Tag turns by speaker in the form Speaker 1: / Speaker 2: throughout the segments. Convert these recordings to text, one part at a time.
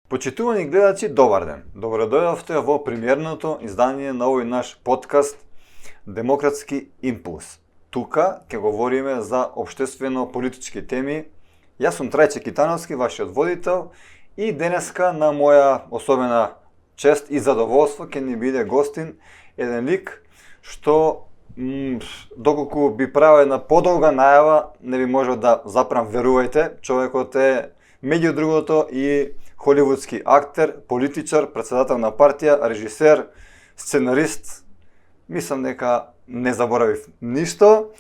Speaker 1: Почитувани гледачи, добар ден. Добро дојдовте во премиерното издание на овој наш подкаст Демократски импулс. Тука ќе говориме за општествено-политички теми. Јас сум Трајче Китановски, вашиот водител, и денеска на моја особена чест и задоволство ќе ни биде гостин еден лик што доколку би правил една подолга најава, не би можел да запрам, верувајте, човекот е меѓу другото и холивудски актер, политичар, председател на партија, режисер, сценарист. Мислам дека не заборавив ништо.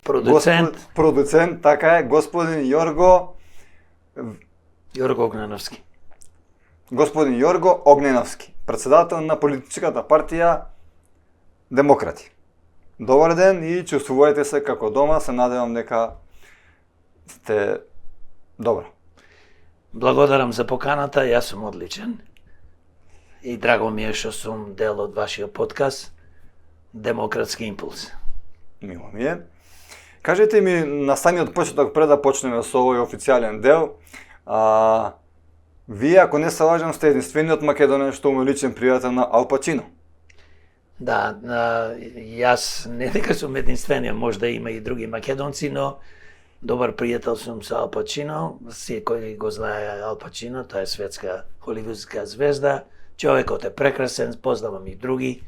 Speaker 1: Продуцент, така е, господин Јорго
Speaker 2: Огненовски.
Speaker 1: Господин Јорго Огненовски, председател на политичката партија Демократи. Добар ден и чувствувајте се како дома, се надевам дека сте добро.
Speaker 2: Благодарам за поканата, јас сум одличен. И драго ми е што сум дел од вашиот подкаст Демократски импулс.
Speaker 1: Мило ми е. Кажете ми на самиот почеток, пред да почнеме со овој официјален дел, вие, ако не се лажам, сте единствениот македонец што му личен пријател на Ал Пачино.
Speaker 2: Да, јас не дека сум единствениот, можда има и други македонци, но добар пријател сум со Ал Пачино. Секој го знае Ал Пачино, тоа е светска холивудска звезда. Човекот е прекрасен, познавам и други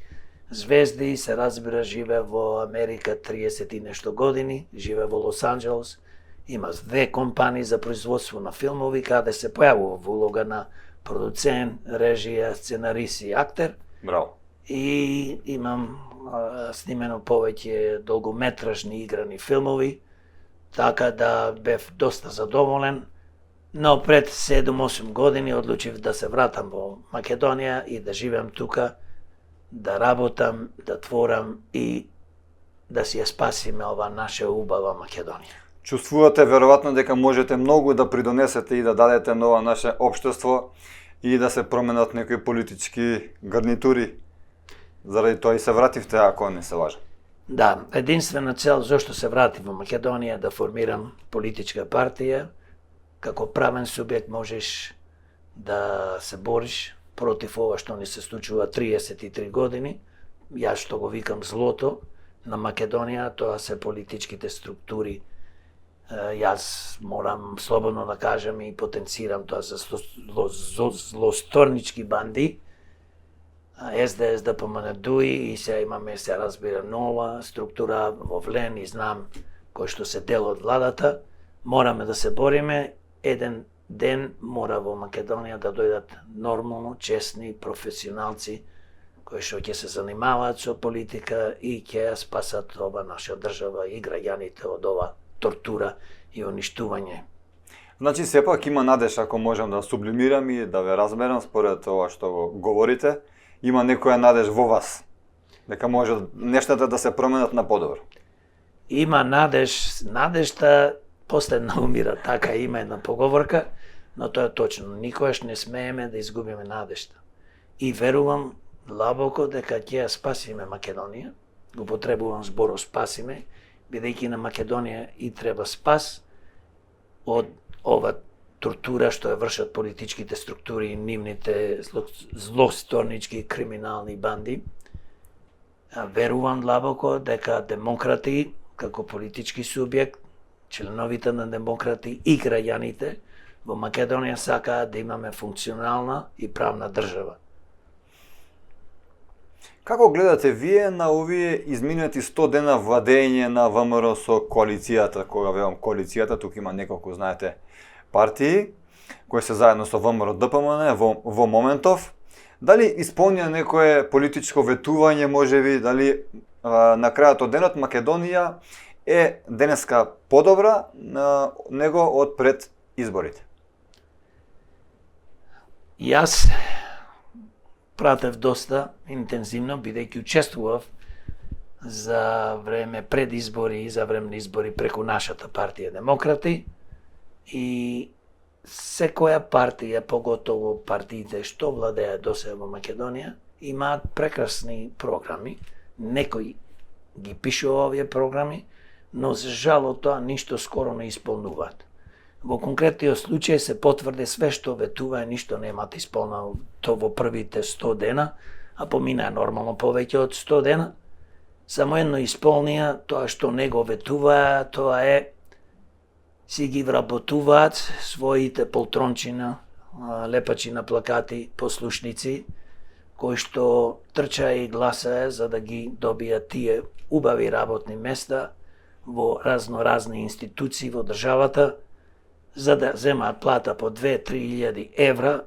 Speaker 2: звезди, се разбира, живе во Америка 30 и нешто години, живе во Лос Анџелес, има 2 компании за производство на филмови, каде се појавува во улога на продуцент, режија, сценарист и актер.
Speaker 1: Браво.
Speaker 2: И имам снимено повеќе долгометражни играни филмови, така да бев доста задоволен, но пред 7-8 години одлучив да се вратам во Македонија и да живеам тука, да работам, да творам и да си ја спасиме ова наша убава Македонија.
Speaker 1: Чувствувате веројатно дека можете многу да придонесете и да дадете на ова наше општество и да се променат некои политички гарнитури. Заради тоа и се вративте, ако не се лажам.
Speaker 2: Да, единствена цел зашто се вратив во Македонија да формирам политичка партија. Како правен субјект можеш да се бориш против ова што ни се случува 33 години. Јас што го викам злото на Македонија, тоа се политичките структури. Јас морам слободно да кажам и потенцирам тоа за злосторнички банди. СДС, ДПМН, ДУИ и се имаме, се разбира, нова структура во Влен и знам кој што се дел од владата. Мораме да се бориме. Еден ден мора во Македонија да дојдат нормално, честни, професионалци кои што ќе се занимаваат со политика и ќе ја спасат ова наша држава и граѓаните од ова тортура и уништување.
Speaker 1: Значи, сепак има надеж, ако можам да сублимирам и да ве разберам според ова што го говорите. Има некоја надеж во вас, дека може нештата да се променат на подобро?
Speaker 2: Има надеж, надежта последна умира, така има една поговорка, но тоа е точно. Никогаш не смееме да изгубиме надежта. И верувам длабоко дека ќе ја спасиме Македонија. Го потребувам зборот спасиме, бидејќи на Македонија и треба спас од ова тортура што ја вршат политичките структури и нивните злосторнички криминални банди. Верувам длабоко дека демократи, како политички субјект, членовите на демократи и граѓаните во Македонија сакаат да имаме функционална и правна држава.
Speaker 1: Како гледате вие на овие изминати 100 дена владење на ВМРО со коалицијата? Кога велам коалицијата, тука има неколку, знаете, партии кои се заедно со ВМРО ДПМН во моментов. Дали исполнија некое политичко ветување, можеби, дали на крајот од денот Македонија е денеска подобра него од пред изборите?
Speaker 2: Јас пратев доста интензивно, бидејќи учествував за време пред избори и за време на избори преку нашата партија Демократи. И секоја партија, поготово партиите што владеа досега во Македонија, имаат прекрасни програми. Некој ги пишува овие програми, но за жал од тоа ништо скоро не исполнуваат. Во конкретниот случај се потврди све што ветува и ништо немате исполнено то во првите 100 дена, а помина нормално повеќе од 100 дена. Само едно исполнија, тоа што не го ветува, тоа е си ги вработуваат своите полтрончина, лепачи на плакати, послушници, кои што трча и гласае за да ги добијат тие убави работни места во разноразни институции во државата, за да земаат плата по 2-3 илјади евра,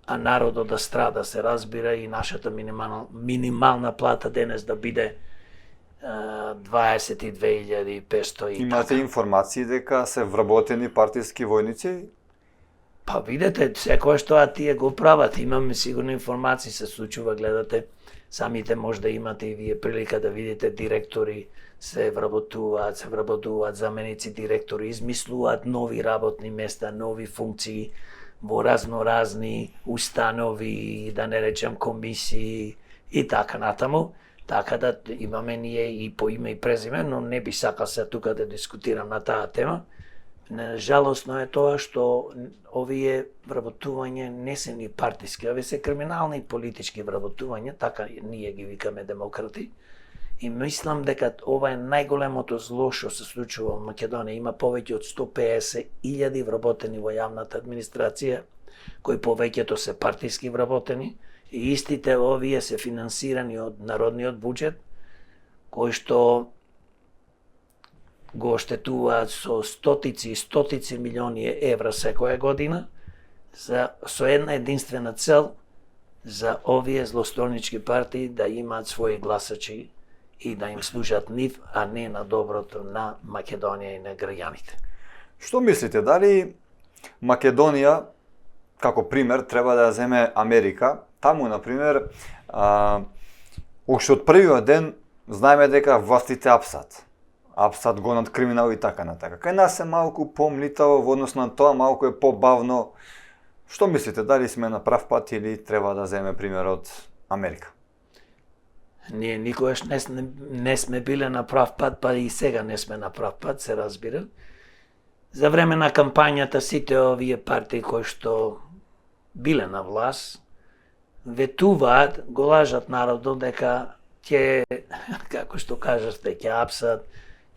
Speaker 2: а народот да страда, се разбира, и нашата минимална плата денес да биде 22.500 и
Speaker 1: Имате информации дека се вработени партиски војници?
Speaker 2: Па видете, секојаш тоа тие го прават. Имаме сигурно информации, се случува, гледате, самите може да имате и вие прилика да видите директори се вработуваат заменици директори, измислуваат нови работни места, нови функции во разноразни установи, да не речем комисии и така натаму. Така да имаме ние и по име и презиме, но не би сакал се тука да дискутирам на таа тема. Жалосно е тоа што овие вработувања не се ни партиски, овие се криминални и политички вработувања, така ние ги викаме демократи. И мислам дека ова е најголемото зло што се случува во Македонија. Има повеќе од 150.000 вработени во јавната администрација, кои повеќето се партиски вработени, и истите овие се финансирани од народниот буџет, кои што го оштетуваат со стотици и стотици милиони евра секоја година, со една единствена цел за овие злостронички партии да имаат своји гласачи и да им служат нив, а не на доброто на Македонија и на граѓаните.
Speaker 1: Што мислите, дали Македонија како пример треба да ја земе Америка? Таму, например, уште од првиот ден знаеме дека властите апсат гонат криминал и така натака. Кај нас е малку помнитаво во однос на тоа, малку е побавно. Што мислите, дали сме на прав пат или треба да земе пример од Америка?
Speaker 2: Ние никогаш не сме биле на прав пат, па и сега не сме на прав пат, се разбира. За време на кампањата сите овие партии кои што биле на власт, ветуваат, го лажат народот дека ќе, како што кажавте, ќе апсат,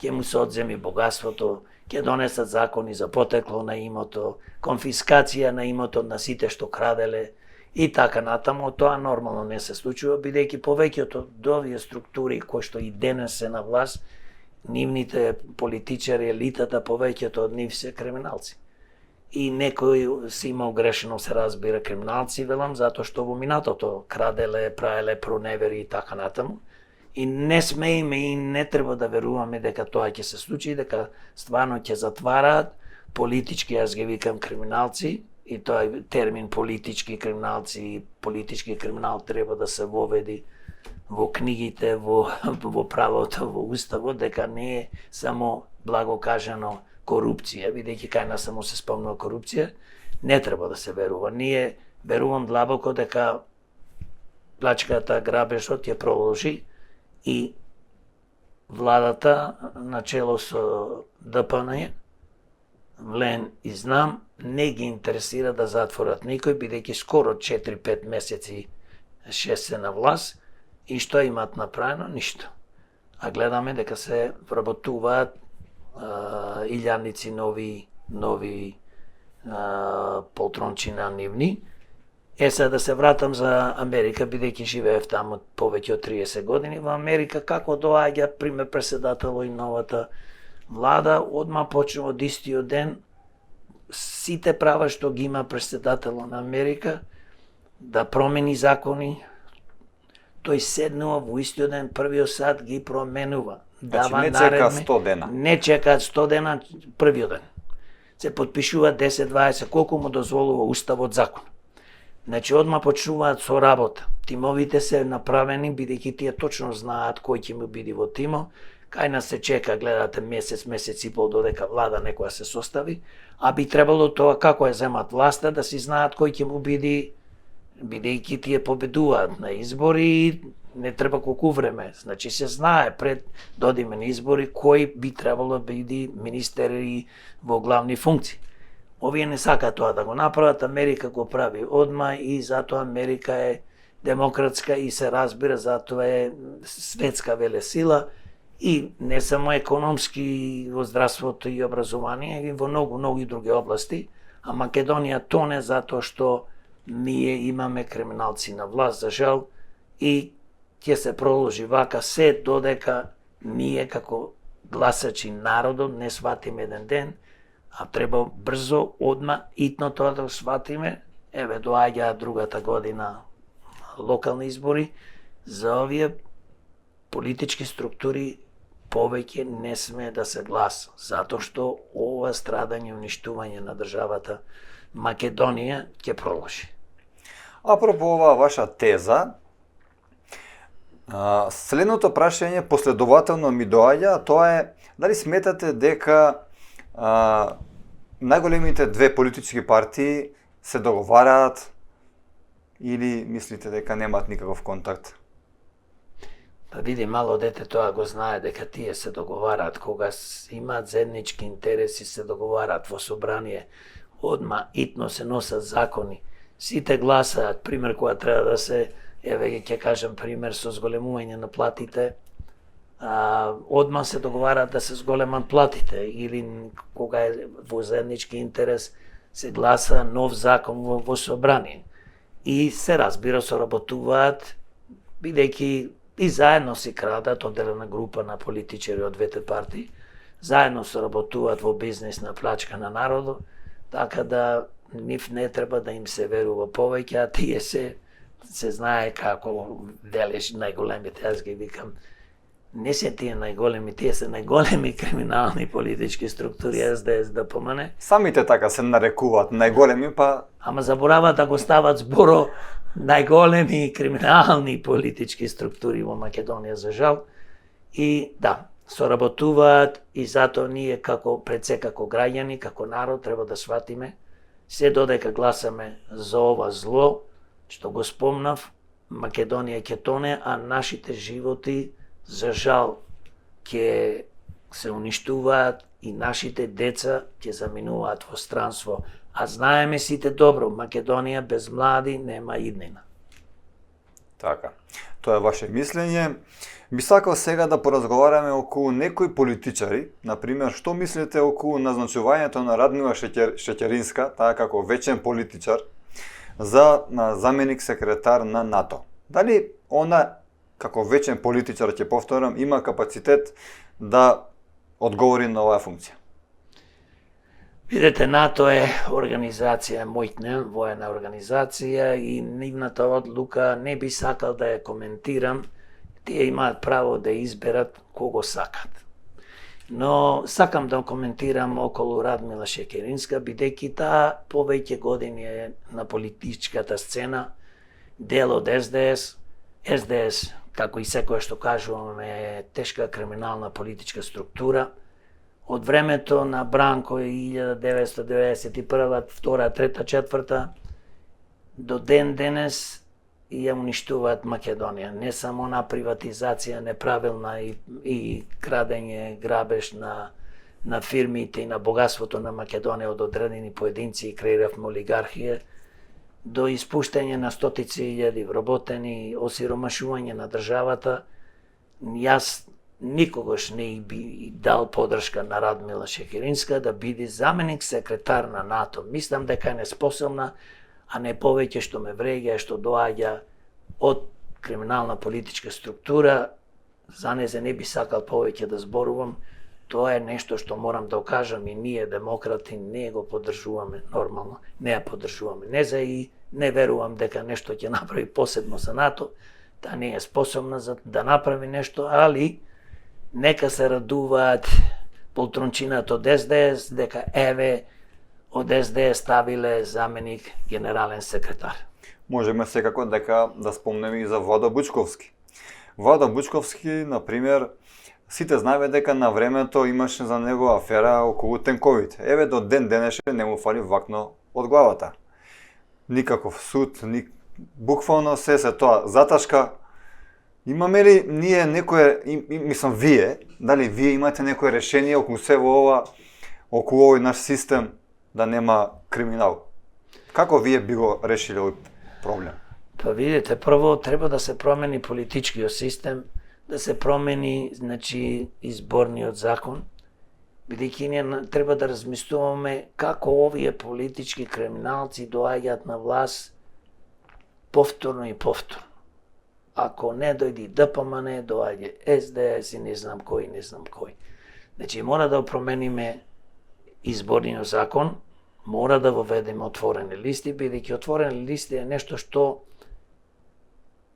Speaker 2: ќе му се одземи богатството, ќе донесат закони за потекло на имото, конфискација на имото на сите што краделе и така натаму. Тоа нормално не се случува, бидејќи повеќето од овие структури кои што и денес се на власт, нивните политичари, елитата, повеќето од нив се криминалци. И некој си имал грешно, се разбира, криминалци, велам, затоа што во минатото краделе, праеле проневери и така натаму. И не смееме и не треба да веруваме дека тоа ќе се случи, дека стварно ќе затвараат политички, јас ги викам криминалци, и тој термин политички криминалци, политички криминал треба да се воведи во книгите, во правото, во уставот, дека не е само благо кажано корупција, бидејќи кај нас само се спомнува корупција, не треба да се верува. Ние верувам длабоко дека плачката, грабежот ја продолжи и владата начело со ДПН, Влен и Знам, не ги интересира да затворат никој, бидејќи скоро 4-5 месеци 6 се на власт, и што имаат направено? Ништо. А гледаме дека се вработуваат илјадници нови полтрончина нивни. Сега да се вратам за Америка, бидејќи живеев таму повеќе од 30 години. Во Америка како доаѓа пример председател и новата влада, одма почнува од истиот ден сите права што ги има председателот на Америка да промени закони. Тој седнува во истиот ден, првиот сат ги променува.
Speaker 1: Значи не чека 100 дена.
Speaker 2: Не чекаат 100 дена, првиот ден. Се подпишува 10-20, колку му дозволува уставот, закон. Значи одма почнуваат со работа. Тимовите се направени, бидејќи тие точно знаат кој ќе му биде во тимо. Кај нас се чека, гледате, месец и пол додека влада некоја се состави, а би требало тоа како ја земат власта да си знаат кој ќе му биде, бидејќи тие победуваат на избори и не треба колку време. Значи се знае пред додиме на избори кој би требало да биде министери во главни функции. Овие не сака тоа да го направат, Америка го прави одма и затоа Америка е демократска и се разбира, затоа е светска велесила и не само економски во здравството и образование, и во многу други области, а Македонија тоне затоа што ние имаме криминалци на власт, за жал, и ќе се продолжи вака се додека ние како гласачи народот не сватиме еден ден, а треба брзо, одма, итно тоа да сватиме. Еве, доаѓа другата година локални избори, за овие политички структури повеќе не сме да се гласа, затоа што ова страдање и уништување на државата Македонија ќе продолжи.
Speaker 1: Апропо оваа ваша теза, следното прашање последователно ми доаѓа, тоа е дали сметате дека најголемите две политички партии се договараат или мислите дека немаат никаков контакт?
Speaker 2: Па види, мало дете тоа го знае дека тие се договараат, кога имаат заеднички интереси, се договараат во собрание, одма итно се носат закони. Сите гласаат, пример кога треба да се, еве ќе кажам пример со зголемување на платите, одма се договараат да се зголемат платите, или кога е во заеднички интерес се гласа нов закон во собрание. И се разбира, соработуваат, бидејќи и заедно си крадат, одделена група на политичари од двете партии, заедно соработуваат во бизнес на плачка на народот, така да нив не треба да им се верува повеќе, а тие се знае како велиш најголемите, јас ги викам, не се тие најголеми, тие се најголеми криминални политички структури, СДС да помане.
Speaker 1: Самите така се нарекуваат најголеми, па...
Speaker 2: Ама забораваат да го стават зборо најголеми криминални политички структури во Македонија, за жал. И да, соработуваат и затоа ние пред се како граѓани, како народ треба да сватиме, се додека гласаме за ова зло, што го спомнав, Македонија ќе тоне, а нашите животи, за жал, ќе се уништуваат и нашите деца ќе заминуваат во странство. А знаеме сите добро, Македонија без млади нема иднина.
Speaker 1: Така, тоа е ваше мислење. Би сакал сега да поразговараме околу некои политичари, например, што мислите околу назначувањето на Радмила Шеќеринска, таа како вечен политичар, за заменик секретар на НАТО. Дали она, како вечен политичар, ќе повторам, има капацитет да одговори на оваа функција?
Speaker 2: Видете, НАТО е организација, мојтна воена организација и нивната одлука не би сакал да ја коментирам. Тие имаат право да изберат кого сакат. Но сакам да коментирам околу Радмила Шеќеринска, бидејќи таа повеќе години е на политичката сцена, дел од СДС. СДС, како и секоја што кажуваме, е тешка криминална политичка структура. Од времето на Бранко 1991, 2, 3, 4 до ден денес ја уништуваат Македонија. Не само на приватизација неправилна и крадење, грабеж на фирмите и на богатството на Македонија од одредени поединци и креиравме олигархија, до испуштање на стотици илјади вработени, осиромашување на државата. Јас никогаш не би дал подршка на Радмила Шеќеринска да биде заменик секретар на НАТО. Мислам дека е неспособна, а не повеќе што ме вреѓа, што доаѓа од криминална политичка структура. За незе не би сакал повеќе да зборувам. Тоа е нешто што морам да окажам и ние, демократи, не го поддржуваме нормално. Не ја поддржуваме. И не верувам дека нешто ќе направи посебно за НАТО. Таа не е способна за да направи нешто, али нека се радуваат полтрончината од СДС дека еве од СДС ставиле заменик генерален секретар.
Speaker 1: Можеме секако дека да спомнеме и за Владо Бучковски. Владо Бучковски, например, сите знаеме дека на времето имаше за него афера околу тенковите. Еве до ден денеше не му фали вакно од главата. Никаков суд, буквално се тоа заташка. Имаме ли ние некое, мислам вие, дали вие имате некое решение околу се во ова, околу овој наш систем? да нема криминал. Како вие би го решиле овој проблем?
Speaker 2: Па видите, прво треба да се промени политичкиот систем, да се промени, значи, изборниот закон, бидејќи ние треба да размислуваме како овие политички криминалци доаѓаат на власт повторно и повторно. Ако не дојди ДПМН, доаѓа СДС и не знам кој. Значи, мора да промениме изборниот закон, мора да воведеме отворени листи, бидејќи отворени листи е нешто што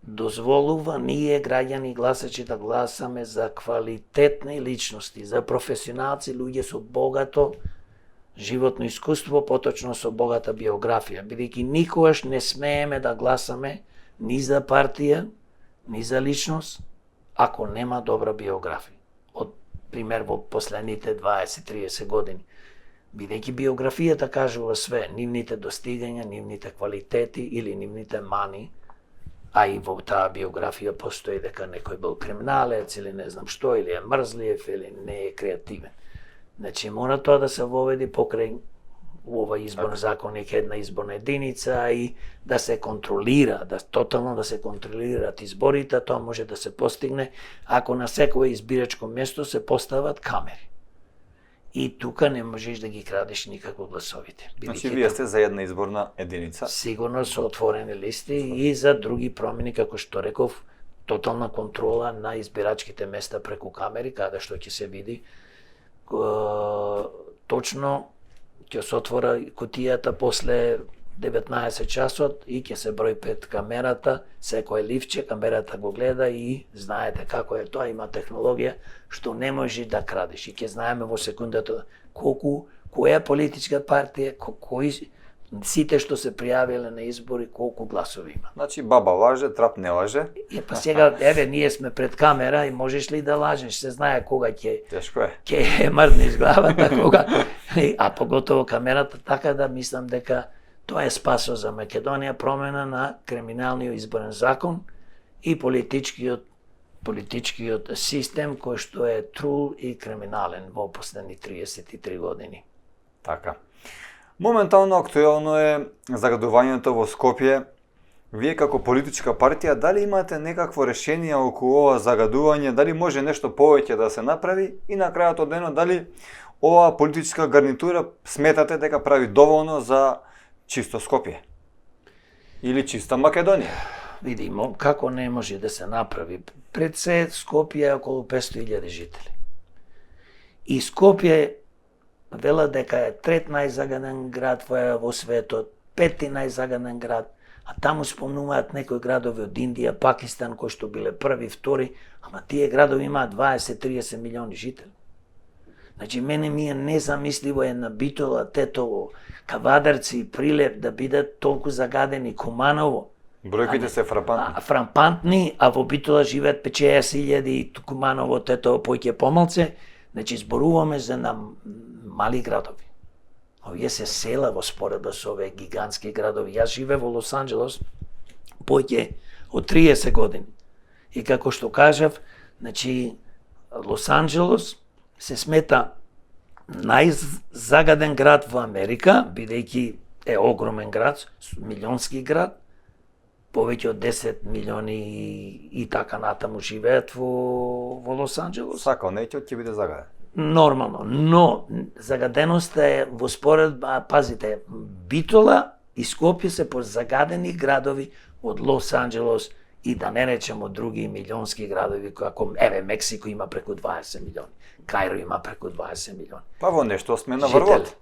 Speaker 2: дозволува ние граѓани гласачи да гласаме за квалитетни личности, за професионалци, луѓе со богато животно искуство, поточно со богата биографија, бидејќи никогаш не смееме да гласаме ни за партија, ни за личност, ако нема добра биографија. Од пример во последните 20-30 години. Бидејќи биографијата кажува све, нивните достигања, нивните квалитети или нивните мани, а и во таа биографија постои дека некој бил криминалец или не знам што, или е мрзлив, или не е креативен. Значи, мора тоа да се воведи покрај овој изборен законник, една изборна единица и да се контролира, тотално да се контролираат изборите, тоа може да се постигне ако на секое избирачко место се постават камери. И тука не можеш да ги крадеш никако гласовите.
Speaker 1: Значи, вие сте за една изборна единица?
Speaker 2: Сигурно со отворени листи и за други промени, како што реков, тотална контрола на избирачките места преку камери, каде што ќе се види точно ќе се отвора кутијата после 19 часот и ќе се брои пред камерата, секој ливче, камерата го гледа и знаете како е тоа, има технологија што не може да крадеш и ќе знаеме во секундата која политичка партија, кои сите што се пријавиле на избори, колку гласови има.
Speaker 1: Значи баба лаже, трап не лаже.
Speaker 2: Па сега, ние сме пред камера и можеш ли да лажеш, се знае кога ќе
Speaker 1: тешко е.
Speaker 2: Ќе мрднеш главата, кога, а поготово камерата, така да мислам дека тоа е спасо за Македонија, промена на криминалниот изборен закон и политичкиот систем кој што е трул и криминален во последни 33 години.
Speaker 1: Така. Моментално актуелно е загадувањето во Скопје. Вие како политичка партија, дали имате некакво решение околу ова загадување, дали може нешто повеќе да се направи и на крајот од денот дали оваа политичка гарнитура сметате дека прави доволно за чисто Скопје? Или чиста Македонија?
Speaker 2: Видимо, како не може да се направи. Пред се Скопје е околу 500.000 жители. И Скопје вела дека е трет најзагаден град во светот, пети најзагаден град, а таму спомнуваат некои градови од Индија, Пакистан, кои што биле први, втори, ама тие градови имаат 20-30 милиони жители. Значи, мене ми е незамисливо една Битола, Тетово, Кавадарци и Прилеп да бидат толку загадени, Куманово.
Speaker 1: Бројките се фрапантни.
Speaker 2: Фрапантни, а во Битола живеат 50.000, Куманово, Тетово, поќе помалце. Значи, зборуваме за мали градови. Овие се села во споредба со овие гигантски градови. Јас живеев во Лос Анџелес поќе од 30 години. И како што кажав, значи, Лос Анџелес се смета најзагаден град во Америка, бидејќи е огромен град, милионски град, повеќе од 10 милиони и така натаму живеат во Лос Анџелес.
Speaker 1: Сакал неќе ќе биде загаден.
Speaker 2: Нормално, но загаденоста е во споредба, пазите, Битола и Скопје се позагадени градови од Лос Анџелес и да не речем од други милионски градови, како Мексико има преку 20 милиони, Кајро има преку 20 милиони.
Speaker 1: Па во нешто сме на врвот.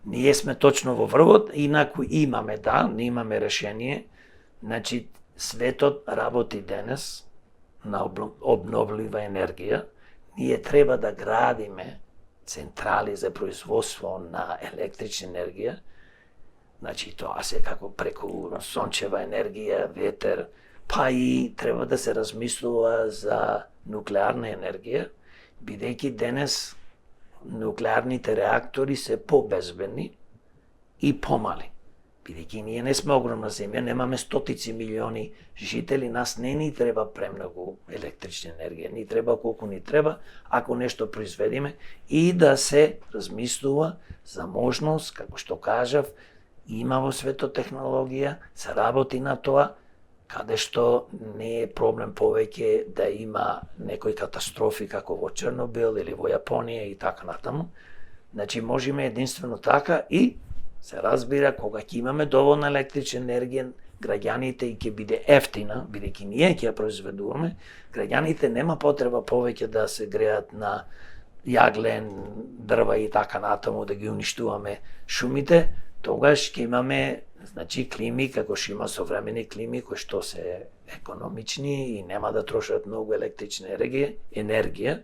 Speaker 2: Ние сме точно во врвот, инаку имаме, ние имаме решение. Значи, светот работи денес на обновлива енергија. Ние треба да градиме централи за производство на електрична енергија. Значи, тоа се како преку сончева енергија, ветер, па и треба да се размислува за нуклеарна енергија, бидејќи денес нуклеарните реактори се побезбедни и помали. Бидејќи ние не сме огромна земја, немаме стотици милиони жители, нас не ни треба премногу електрична енергија, ни треба колку ни треба, ако нешто произведеме, и да се размислува за можност, како што кажав, има во светот технологија, се работи на тоа, каде што не е проблем повеќе да има некои катастрофи како во Чернобил или во Јапонија и така натаму. Значи можеме единствено така и се разбира кога ќе имаме доволна електрична енергија, граѓаните и ќе биде ефтина, бидејќи ние ќе ја произведуваме, граѓаните нема потреба повеќе да се греат на јаглен, дрва и така натаму, да ги уништуваме шумите, тогаш ќе имаме клими како што има современи клими кои што се економични и нема да трошат многу електрична енергија,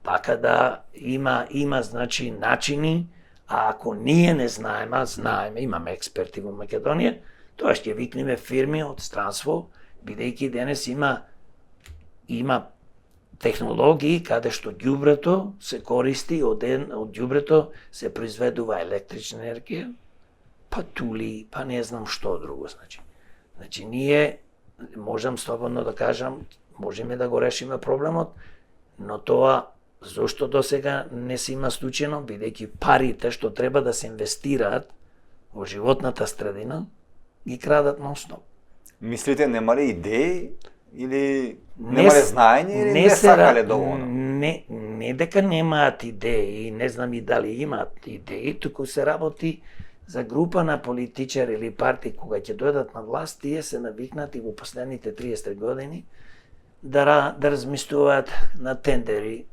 Speaker 2: така да има начини, а ако ние не знаеме, имаме експерти во Македонија, тоа ќе викнеме фирми од странство, бидејќи денес има технологии каде што ѓубрето се користи, од ѓубрето се произведува електрична енергија, па тули, па не знам што друго, Значи ние можам слободно да кажам, можеме да го решиме проблемот, но тоа зошто до сега не се има случено, бидејќи парите што треба да се инвестираат во животната средина ги крадат нон-стоп.
Speaker 1: Мислите немале идеи или немале знаење или не сакале доволно?
Speaker 2: Не дека немаат идеи, не знам и дали имаат идеи, туку се работи за група на политичари или партии кога ќе дојдат на власт, тие се навикнати во последните 30 години да размислуваат на тендери,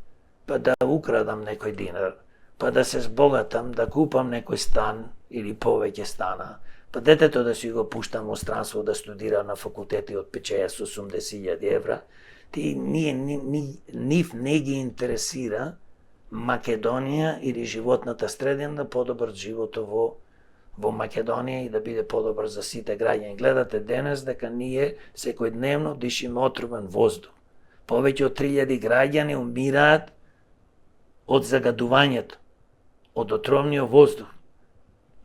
Speaker 2: па да украдам некој динар, па да се збогатам, да купам некој стан или повеќе стана, па детето да си го пуштам во странство да студира на факултети од 50-80.000 евра. Нив не ги интересира Македонија или животната средина да подобар животот во Македонија и да биде подобар за сите граѓани. Гледате денес дека ние секојдневно дишиме отровен воздух. Повеќе од 3000 граѓани умираат од загадувањето, од отровниот воздух.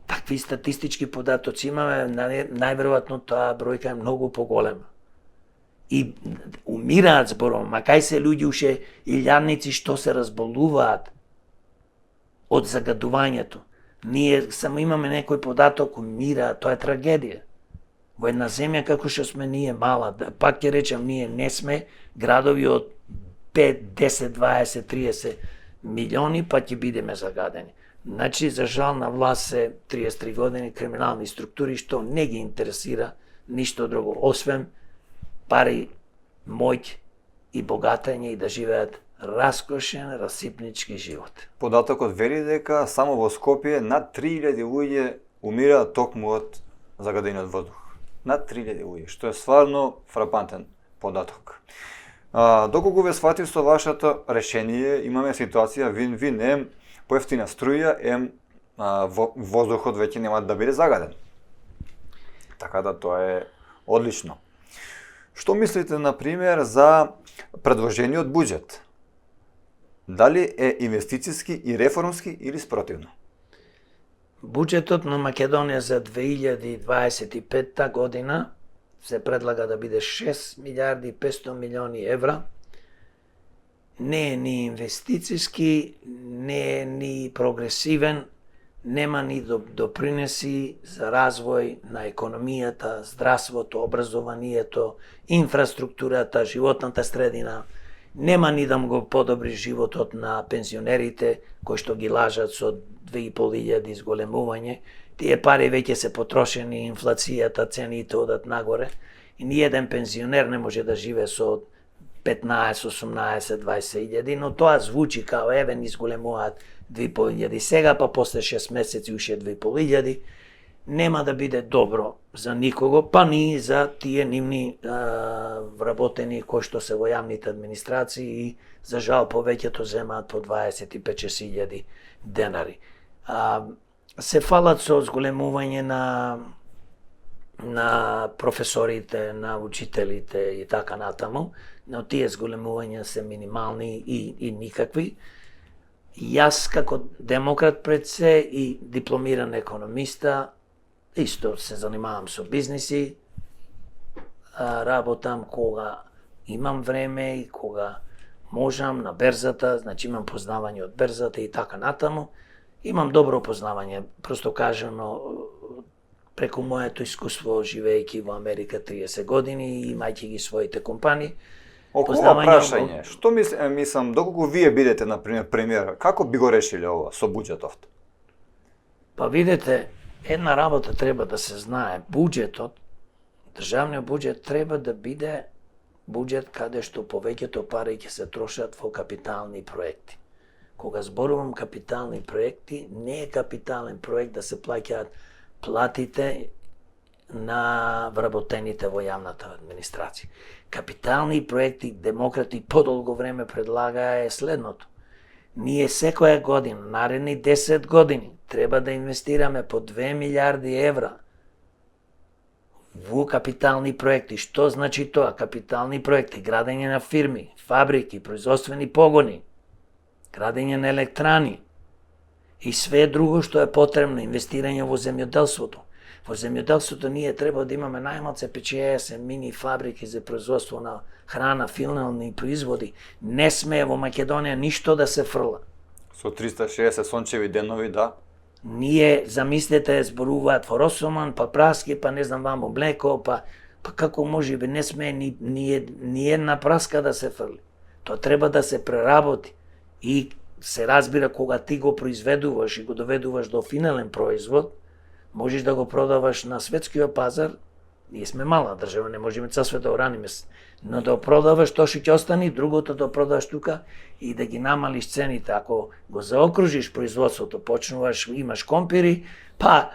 Speaker 2: Такви статистички податоци имаме, најверојатно таа бројка е многу поголема. И умираат збором, кај се луѓе уште илјадници што се разболуваат од загадувањето. Ние само имаме некој податок, умираат, тоа е трагедија. Во една земја како што сме ние мала, пак ќе речам, ние не сме градови од 5, 10, 20, 30 милиони, па ќе бидеме загадени. Значи, за жал на власт се 33 години криминални структури што не ги интересира ништо друго, освен пари, моќ и богатење и да живеат раскошен, расипнички живот.
Speaker 1: Податокот вели дека само во Скопје над 3000 луѓе умираат токму од загадениот воздух. Над 3000 луѓе, што е стварно фрапантен податок. Доколку ве сватив со вашето решение, имаме ситуација вин-вин, ем поевтина струја, ем воздухот веќе нема да биде загаден. Така да тоа е одлично. Што мислите, например, за предложениот буџет? Дали е инвестициски и реформски или спротивно?
Speaker 2: Буџетот на Македонија за 2025 година се предлага да биде 6 милиарди 500 милиони евра. Не е ни инвестициски, не е ни прогресивен, нема ни допринеси за развој на економијата, здравството, образованието, инфраструктурата, животната средина. Нема ни да го подобри животот на пензионерите, кои што ги лажат со 2500 изголемување. Тие пари веќе се потрошени, инфлацијата, цените одат нагоре и ниеден пензионер не може да живее со 15, 18, 20 но тоа звучи као еве ни изголемуваат 2500 сега, па после 6 месеци уште 2500. Нема да биде добро за никого, па ни за тие нивни вработени кои што се во јавните администрации и за жал повеќето земаат по 25-6 денари. Се фалат со зголемување на професорите, на учителите и така натаму, но тие зголемувања се минимални и никакви. Јас како демократ пред се и дипломиран економиста Исто се занимавам со бизниси, работам кога имам време и кога можам на берзата, значи имам познавање од берзата и така натаму. Имам добро познавање, просто кажано, преку моето искуство живеејќи во Америка 30 години и имајќи ги своите компании.
Speaker 1: Околу ова прашање, што мислам, доколку вие бидете, например, премиер, како би го решиле ова со буџетот?
Speaker 2: Па видете, една работа треба да се знае. Буџетот, државниот буџет треба да биде буџет каде што повеќето пари ќе се трошат во капитални проекти. Кога зборувам капитални проекти, не е капитален проект да се плаќаат платите на вработените во јавната администрација. Капитални проекти демократи подолго време предлагаа е следното. Ние секоја година, наредни 10 години, треба да инвестираме по 2 милиарди евра во капитални проекти. Што значи тоа? Капитални проекти, градење на фирми, фабрики, производствени погони, градење на електрани и све друго што е потребно, инвестирање во земјоделството. Во земјоделството ние треба да имаме најмалце 50 мини фабрики за производство на храна, финални производи. Не смее во Македонија ништо да се фрла.
Speaker 1: Со 360 сончеви денови, да.
Speaker 2: Ние, замислете, зборуваат во Росоман, па праски, па не знам вамо млеко, па како може би не смее ни една праска да се фрли. Тоа треба да се преработи и се разбира кога ти го произведуваш и го доведуваш до финален производ, можеш да го продаваш на светскиот пазар. Ние сме мала држава, не можеме цел свет да ураниме, но да продаваш тоа што ќе остане, другото да продаваш тука и да ги намалиш цените. Ако го заокружиш производството, почнуваш, имаш компири, па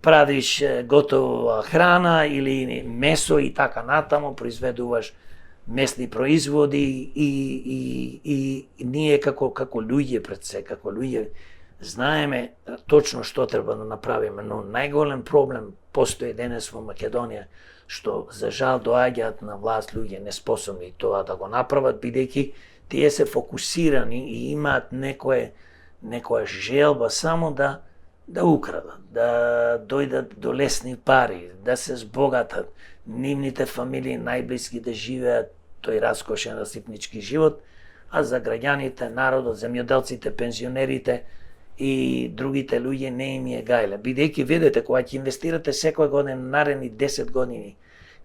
Speaker 2: правиш готова храна или месо и така натаму, произведуваш месни производи и ние како луѓе пред се, како луѓе знаеме точно што треба да направиме, но најголем проблем постои денес во Македонија, што за жал доаѓаат на власт луѓе неспособни тоа да го направат, бидејќи тие се фокусирани и имаат некоја желба само да украдат, да дојдат до лесни пари, да се збогатат, нивните фамилии најблиски да живеат тој раскошен расипнички живот, а за граѓаните, народот, земјоделците, пензионерите и другите луѓе не им е гајле. Бидејќи видите, кога ќе инвестирате секоја година наредни 10 години,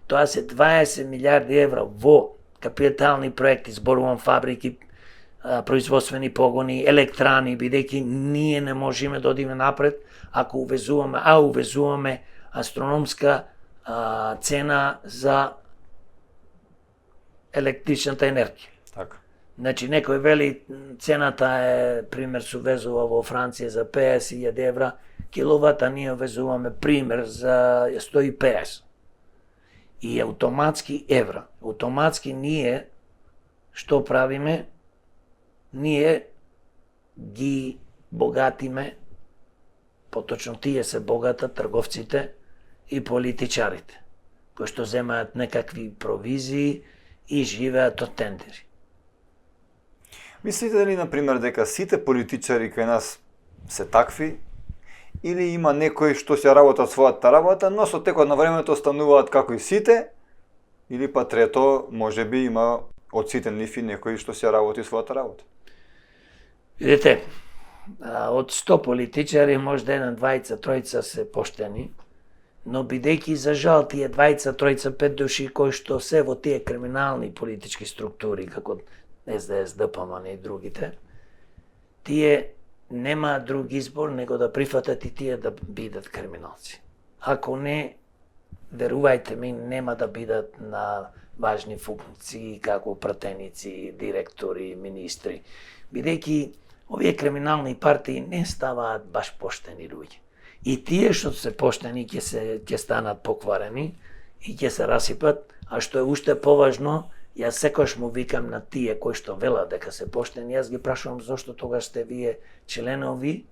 Speaker 2: тоа се 20 милиарди евра во капитални проекти, зборувам фабрики, производствени погони, електрани, бидејќи ние не можеме да одиме напред ако увезуваме астрономска цена за електричната енергија.
Speaker 1: Така.
Speaker 2: Значи, некој вели цената е, пример, се увезува во Франција за 50.000 евра киловат, а ние увезуваме, пример, за 150. И автоматски евра. Автоматски ние, што правиме? Ние ги богатиме, поточно тие се богатат, трговците и политичарите, кои што земаат некакви провизии и живеат од тендери.
Speaker 1: Мислите ли, например, дека сите политичари кај нас се такви, или има некои што се работат својата работа, но со текот на времето стануваат како и сите, или па трето, може би има од сите нив и некои што се работи својата работа?
Speaker 2: Видите, од 100 политичари може да еден, двајца, тројца се поштени, но бидејќи за жал тие двајца, тројца, 5 души кои што се во тие криминални политички структури, како СДС, ДПМН и другите, тие немаат друг избор него да прифатат и тие да бидат криминалци. Ако не, верувајте ми, нема да бидат на важни функции како пратеници, директори, министри, бидејќи овие криминални партии не ставаат баш поштени луѓе. И тие што се поштени ќе станат покварени и ќе се расипат, а што е уште поважно, јас секојаш му викам на тие кои што велат дека се поштени, јас ги прашувам зошто тогаш сте вие членови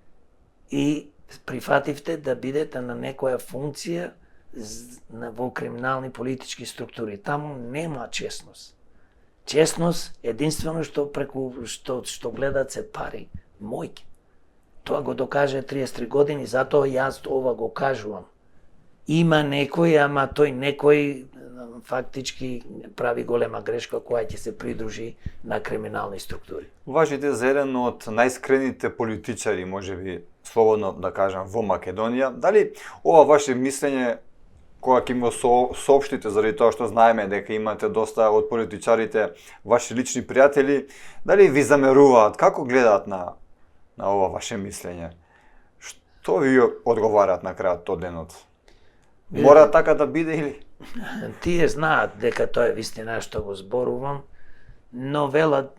Speaker 2: и прифативте да бидете на некоја функција во криминални политички структури. Таму нема честност. Честност единствено што гледат се пари, мојки. Тоа го докаже 33 години, затоа јас ова го кажувам. Има некој, ама тој некој фактички прави голема грешка која ќе се придружи на криминални структури.
Speaker 1: Важите за еден од најскрените политичари, можеби слободно да кажам, во Македонија. Дали ова ваше мислење, кога ќе го соопштите, заради тоа што знаеме дека имате доста од политичарите ваши лични пријатели, дали ви замеруваат, како гледаат на ова ваше мислење? Што ви одговараат на крајот од денот? Мора така да биде или?
Speaker 2: Тие знаат дека тоа е вистина што го зборувам, но велат,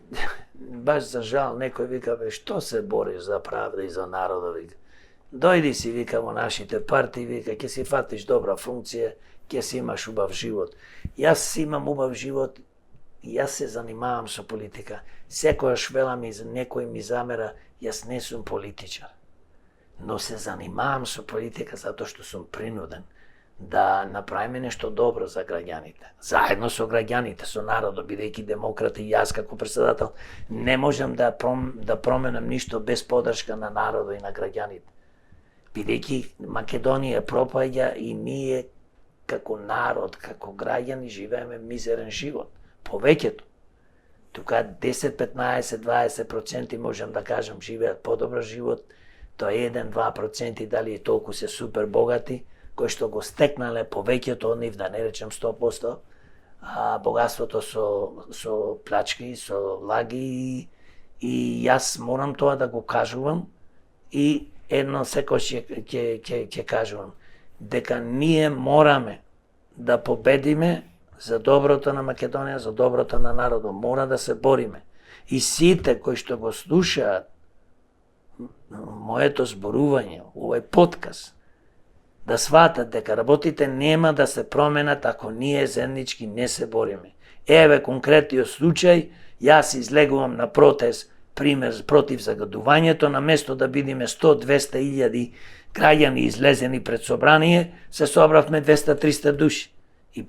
Speaker 2: баш за жал, некој вика, бе, што се бориш за правда и за народа, вика. Дојди си, вика, во нашите партии, вика, ќе си фатиш добра функција, ќе си имаш убав живот. Јас имам убав живот, јас се занимавам со политика. Секојаш велам и некој ми замера, јас не сум политичар. Но се занимавам со политика затоа што сум принуден да направиме нешто добро за граѓаните. Заедно со граѓаните, со народот, бидејќи демократ и јас како претседател, не можам да променам ништо без подршка на народот и на граѓаните. Бидејќи Македонија пропаѓа и ние како народ, како граѓани живееме мизерен живот. Повеќето. Тука 10, 15, 20% можам да кажам живеат подобар живот, тоа 1-2% дали толку се супер богати, кои што го стекнале повеќето од нив, да не речем 100%, богатството со плячки, со лаги, и јас морам тоа да го кажувам и едно секој ќе кажувам, дека ние мораме да победиме за доброто на Македонија, за доброто на народот, мора да се бориме. И сите кои што го слушаат моето зборување, овој подкаст, да сватат дека работите нема да се променат ако ние заеднички не се бориме. Еве конкретниот случај, јас излегувам на протест, пример против загадувањето, на место да бидеме 100-200 илјади граѓани излезени пред собрание, се собравме 200-300 души. И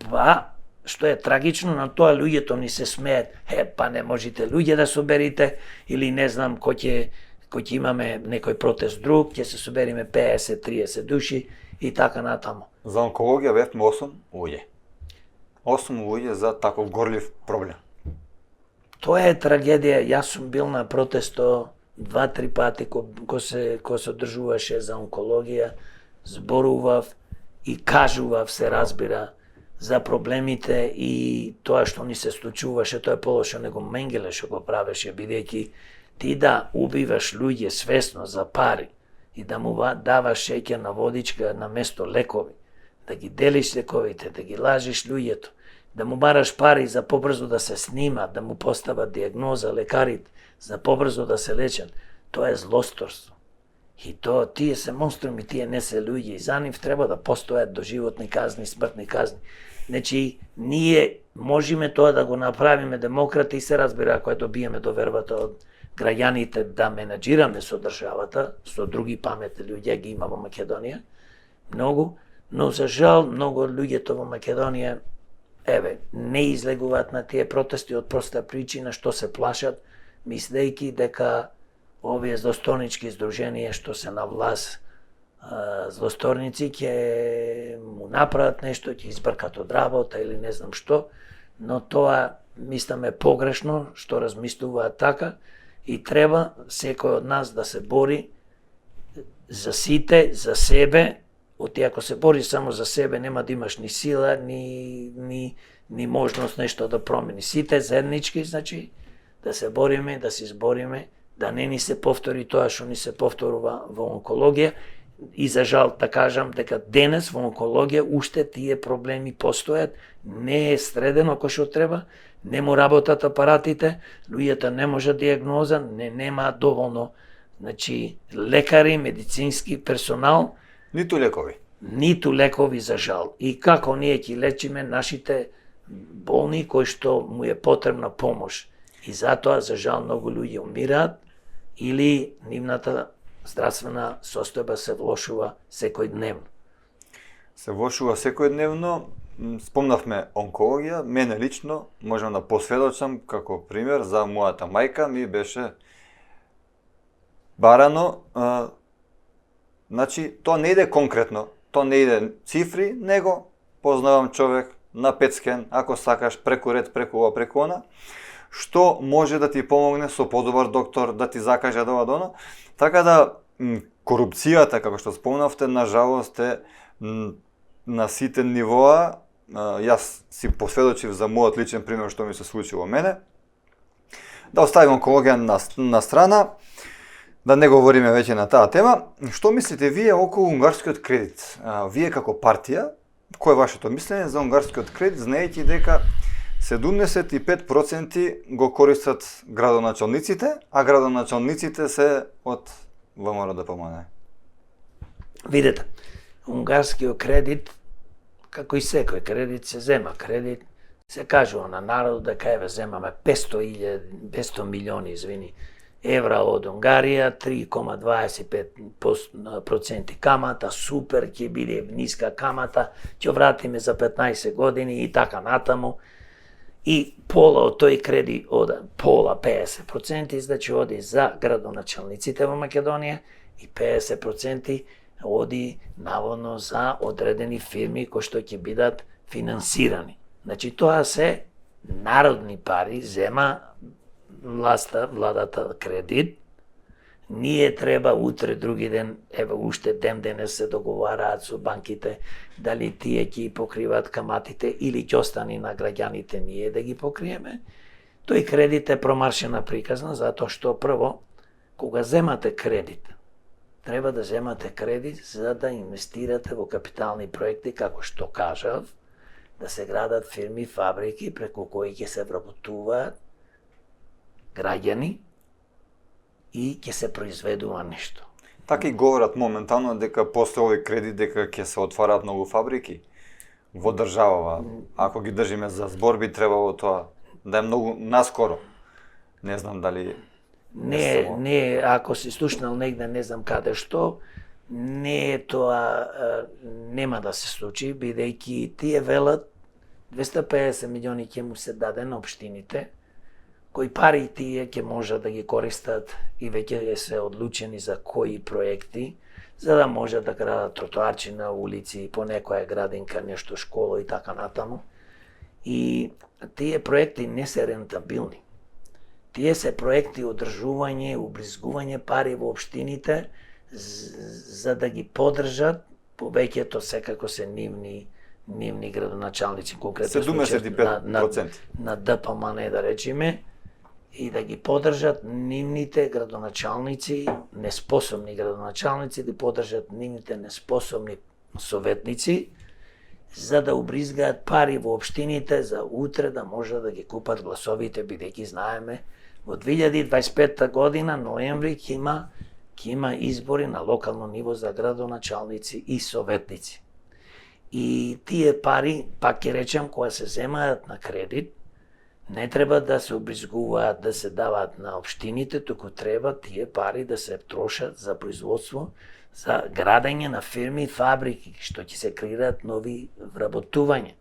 Speaker 2: што е трагично, на тоа луѓето ни се смеат, па не можете луѓе да соберите, или не знам, кој ќе имаме некој протест друг, ќе се собериме 50-30 души, и така натаму.
Speaker 1: За онкологија бевме 8 луѓе. 8 луѓе за таков горлив проблем.
Speaker 2: Тоа е трагедија. Јас сум бил на протесто 2-3 пати кој се одржуваше за онкологија, зборував и кажував, се разбира, за проблемите и тоа што ни се случуваше, тоа е полошо него Менгеле што го правеше, бидејќи ти да убиваш луѓе свесно за пари и да му даваш шеќерна водичка на место лекови, да ги делиш лековите, да ги лажиш луѓето, да му бараш пари за побрзо да се снимат, да му постават диагноза лекарите, за побрзо да се лечат, тоа е злосторство. И тоа, тие се монструми, тие не се луѓе, и за нив треба да постојат доживотни казни, смртни казни. Значи, ние можеме тоа да го направиме демократи и се разбира ако добиеме довербата од граѓаните да менаџираме со државата, со други паметни луѓе ги има во Македонија, многу, но за жал многу од луѓето во Македонија не излегуваат на тие протести од проста причина што се плашат, мислејќи дека овие злосторнички издруженија што се на власт, злосторници ќе му направат нешто, ќе избркат од работа или не знам што, но тоа мислам е погрешно што размислуваат така и треба секој од нас да се бори за сите, за себе. Оти ако се бори само за себе, нема да имаш ни сила, ни можност нешто да промени. Сите заеднички, значи, да се бориме, да се избориме, да не ни се повтори тоа што ни се повторува во онкологија. И за жал да кажам дека денес во онкологија уште тие проблеми постојат, не е средено кој што треба, не му работат апаратите, луѓето не можат диагноза, нема доволно, значи, лекари, медицински персонал,
Speaker 1: ниту лекови.
Speaker 2: Ниту лекови за жал. И како ние ќе лечиме нашите болни кои што му е потребна помош. И затоа за жал многу луѓе умираат или нивната здравствена состојба се влошува секојдневно.
Speaker 1: Се влошува секојдневно. Спомнавме онкологија. Мене лично можам да посведочам како пример за мојата мајка ми беше барано, значи тоа не иде конкретно то не иде цифри, него познавам човек на пецкен, ако сакаш преку ред, преку ова, преку она, што може да ти помогне со подобар доктор, да ти закаже да ова, да она. Така да, корупцијата, како што спомнавте, на жалост е на сите нивоа. Јас си посведочив за мојот личен пример што ми се случило мене. Да оставим онкологија на страна, да не говориме веќе на таа тема. Што мислите вие околу унгарскиот кредит? Вие како партија, кој е вашето мислење за унгарскиот кредит, знаејќи дека 75% го користат градоначалниците, а градоначалниците се од ВМРО-ДПМНЕ?
Speaker 2: Видете, унгарскиот кредит, како и секој кредит, се зема кредит, се кажува на народот дека еве земаме 500 милиони, евра од Унгарија, 3,25% камата, супер, ќе биде ниска камата, ќе вратиме за 15 години и така натаму. И пола од тој кредит, пола 50%, значи оди за градоначалниците во Македонија и 50% оди наводно за одредени фирми кои што ќе бидат финансирани. Значи тоа се народни пари, зема владата кредит. Ние треба утре, други ден, еве уште ден денес се договараат со банките дали тие ќе покриваат каматите или ќе остани на граѓаните ние да ги покриеме. Тој кредит е промаршена приказна затоа што прво, кога земате кредит, треба да земате кредит за да инвестирате во капитални проекти, како што кажав, да се градат фирми, фабрики преку кои ќе се вработуваат граѓани и ќе се произведува нешто.
Speaker 1: Така и говорат моментално дека после овој кредит дека ќе се отварат многу фабрики во државава. Ако ги држиме за збор, би требало тоа да е многу наскоро. Не знам дали
Speaker 2: Не, ако си слушнал негде, не знам каде што, не е тоа, нема да се случи, бидејќи тие велат 250 милиони ќе му се даде на општините, кои пари тие ќе можат да ги користат и веќе се одлучени за кои проекти, за да може да градат тротоарчи на улици, по некоја градинка, нешто школа и така натаму. И тие проекти не се рентабилни. Тие се проекти одржување, убризгување пари во општините за да ги поддржат, повеќето секако се нивни градоначалници, конкретно
Speaker 1: 75%
Speaker 2: на ДПМН да речеме, и да ги поддржат нивните градоначалници, неспособни градоначалници, да поддржат нивните неспособни советници, за да убризгаат пари во општините за утре да може да ги купат гласовите, бидејќи знаеме во 2025 година ноември ќе има избори на локално ниво за градоначалници и советници. И тие пари, пак ќе речем, кога се земаат на кредит, не треба да се обризгуваат, да се даваат на општините, туку треба тие пари да се трошат за производство, за градење на фирми и фабрики, што ќе се креираат нови вработувања.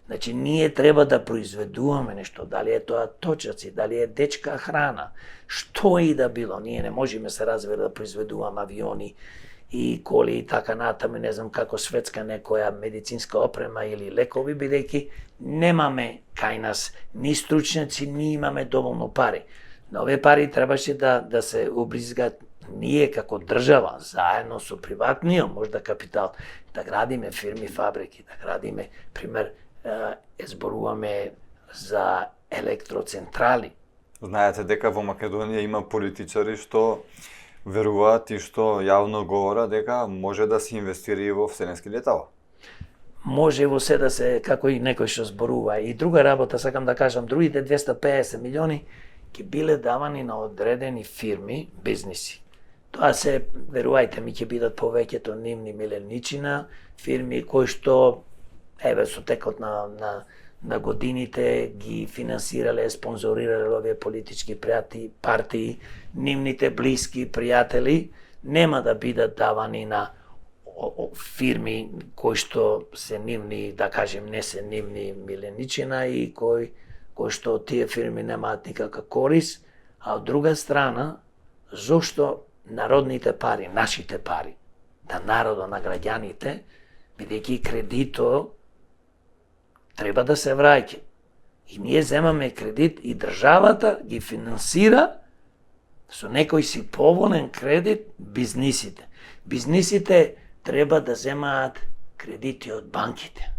Speaker 2: Значи, ние треба да произведуваме нешто, дали е тоа точаци, дали е дечка храна, што и да било. Ние не можеме се разбира да произведуваме авиони и коли и така натаму, не знам како светска некоја медицинска опрема или лекови, бидејќи немаме кај нас ни стручњаци, ни имаме доволно пари. Но овие пари требаше да се убризгаат ние како држава, заедно со приватниот можда капитал, да градиме фирми, фабрики, да градиме, пример, зборуваме за електроцентрали.
Speaker 1: Знаете дека во Македонија има политичари што веруваат и што јавно говорат дека може да се инвестира и во вселенски летала.
Speaker 2: Може во се да се, како и некој што зборува. И друга работа, сакам да кажам, другите 250 милиони ќе биле давани на одредени фирми, бизниси. Тоа се, верувајте ми, ќе бидат повеќето нивни миленичина, фирми кои што, еве, со текот на годините ги финансирале, спонзорирале овие политички партии, нивните блиски пријатели, нема да бидат давани на фирми кои што се нивни, да кажем, не се нивни миленичина и кои што тие фирми немаат никаква корис, а од друга страна, зошто народните пари, нашите пари, на народот, на граѓаните, бидејќи кредито треба да се враќа. И ние земаме кредит и државата ги финансира со некој си поволен кредит бизнисите. Бизнисите треба да земаат кредити од банките.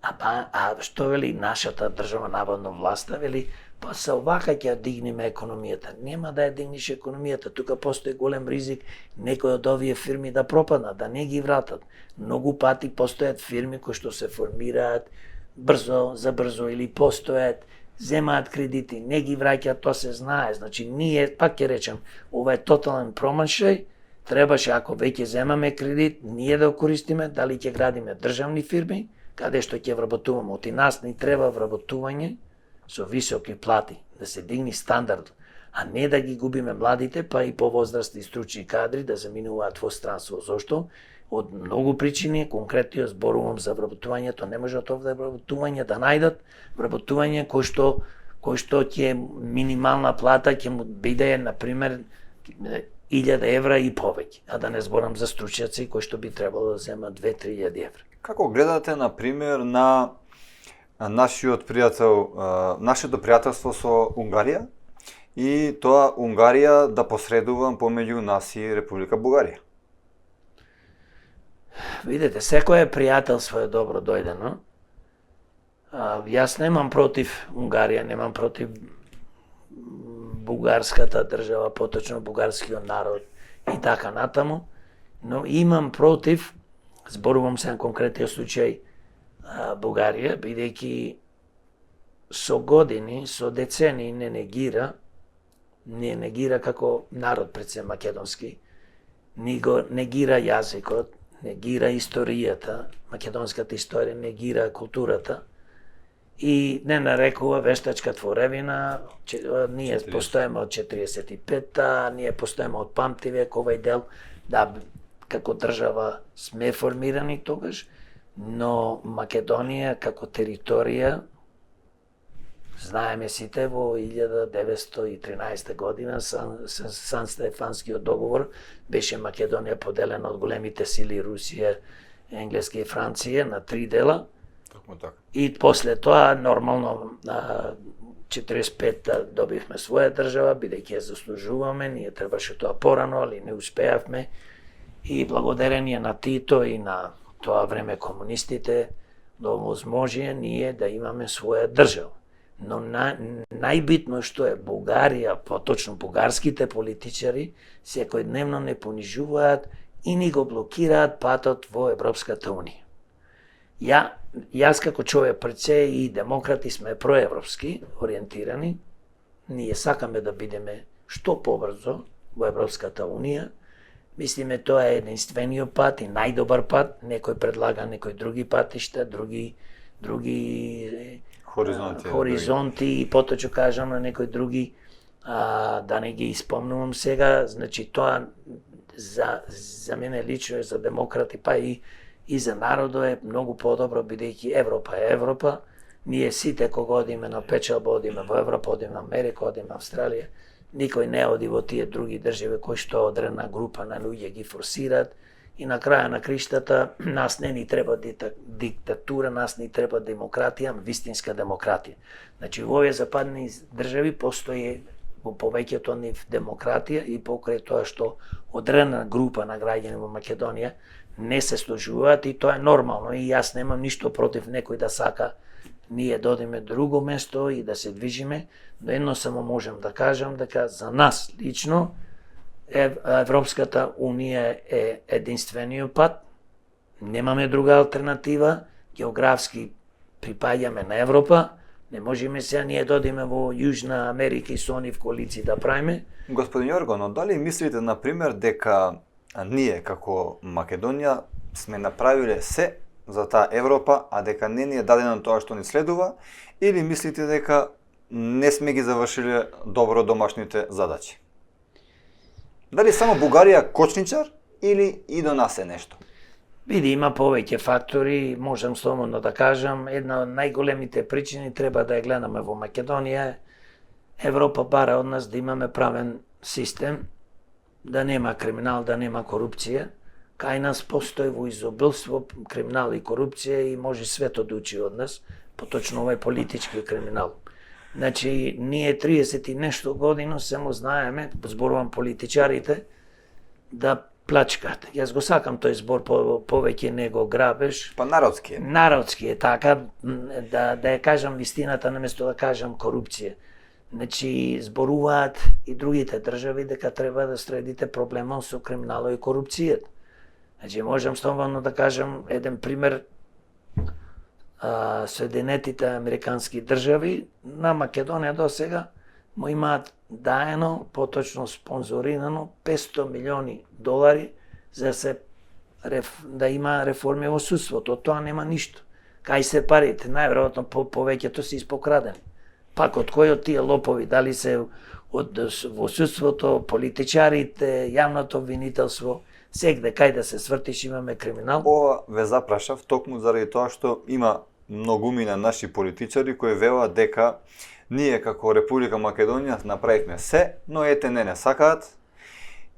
Speaker 2: А што вели нашата држава, наводно власта, вели, па се овака ќе дигнеме економијата. Нема да ја дигнеш економијата, тука постои голем ризик некој од овие фирми да пропаднат, да не ги вратат. Многу пати постојат фирми кои што се формираат брзо или постојат, земаат кредити, не ги враќаат, тоа се знае. Значи ние, пак ќе речем, ова е тотален промашај, требаше, ако веќе земаме кредит, ние да го користиме, дали ќе градиме државни фирми, каде што ќе вработуваме. Оти нас ни треба вработување со високи плати, да се дигни стандард, а не да ги губиме младите, па и повозрастни стручни кадри да заминуваат во странство. Зошто? Од многу причини, конкретно ја зборувам за вработувањето, не можат овде вработување да најдат, вработување кој што ќе минимална плата ќе му биде, например, 1000 евра и повеќе, а да не зборам за стручњаци кои што би требало да земат 2-3 евра.
Speaker 1: Како гледате, например, на нашето пријателство со Унгарија и тоа Унгарија да посредува помеѓу нас и Република Бугарија?
Speaker 2: Видете, секое пријателство е добро дојдено. Јас немам против Унгарија, немам против бугарската држава, поточно бугарскиот народ и така натаму, но имам против, зборувам се на конкретниот случај Бугарија, бидејќи со години, со децении не негира како народ пред се македонски, негира јазикот, негира историјата, македонската историја, негира културата и не нарекува вештачка творевина. Ние постоеме од 45-та, ние постоеме од памтивек, овај дел, да, како држава сме формирани тогаш, но Македонија како територија, знаеме сите, во 1913 година Сан Стефанскиот договор беше Македонија поделена од големите сили Русија, Енглеска и Франција на 3 дела. И после тоа, нормално, 45-та добивме своја држава, бидејќи ја заслужуваме, ние требаше тоа порано, али не успеавме. И благодарение на Тито и на тоа време комунистите, возможија ние да имаме своја држава. Но најбитно што е Бугарија, поточно бугарските политичари, секојдневно не понижуваат и ни го блокираат патот во Европската унија. Јас како човек пред се и демократи сме проевропски ориентирани, ние сакаме да бидеме што побрзо во Европската унија. Мислиме тоа е единствениот пат и најдобар пат, некој предлага некои други патишта, други хоризонти и поточно кажам на некои други, да не ги испомнувам сега. Значи тоа за мене лично, за демократи, па и за народот е многу подобро, бидејќи Европа е Европа. Ние сите кога одиме на печалба, одиме во Европа, одиме на Америка, одиме на Австралија. Никој не оди во тие други држави кои што одредна група на луѓе ги форсираат. И на краја на криштата, нас не ни треба диктатура, нас ни треба демократија, вистинска демократија. Значи, во овие западни држави постои во повеќето нив демократија и покрај тоа што одредна група на граѓани во Македонија не се сложуваат и тоа е нормално и јас немам ништо против некој да сака ние да одиме друго место и да се движиме, но едно само можам да кажам дека за нас лично Европската унија е единствениот пат, немаме друга алтернатива, географски припаѓаме на Европа, не можеме сега ние да одиме во Јужна Америка и со нив коалиции да правиме.
Speaker 1: Господин Јорго, но дали мислите, например, дека ние како Македонија сме направиле се за таа Европа, а дека не ни е дадено тоа што ни следува, или мислите дека не сме ги завршиле добро домашните задачи? Дали само Бугарија кочничар или и до нас е нешто?
Speaker 2: Види, има повеќе фактори, можам слободно да кажам, една од најголемите причини треба да ја гледаме во Македонија. Европа бара од нас да имаме правен систем, да нема криминал, да нема корупција, Кај нас постои во изобилство криминал и корупција и може светот да учи од нас, поточно овој политички криминал. Значи, ние 30 и нешто година само знаеме, зборувам политичарите, да плачкат. Јас го сакам тој збор повеќе него грабеж.
Speaker 1: Па народски е.
Speaker 2: Народски е така, да ја кажам вистината наместо да кажам корупција. Значи, зборуваат и другите држави дека треба да средите проблемот со криминалот и корупцијата. Значи, можам слободно да кажам еден пример. Соединетите американски држави на Македонија до сега му имаат даено, поточно спонзорирано $500 милиони за да има реформи во судството. Од тоа нема ништо. Кај се парите? Најверојатно повеќето се испокрадени. Пак од кој од тие лопови, дали се во судството, политичарите, јавното обвинителство, сегде кај да се свртиш имаме криминал.
Speaker 1: Ова ве запрашав токму заради тоа што има многумина наши политичари кои велат дека ние како Република Македонија направивме се, но ете не сакаат.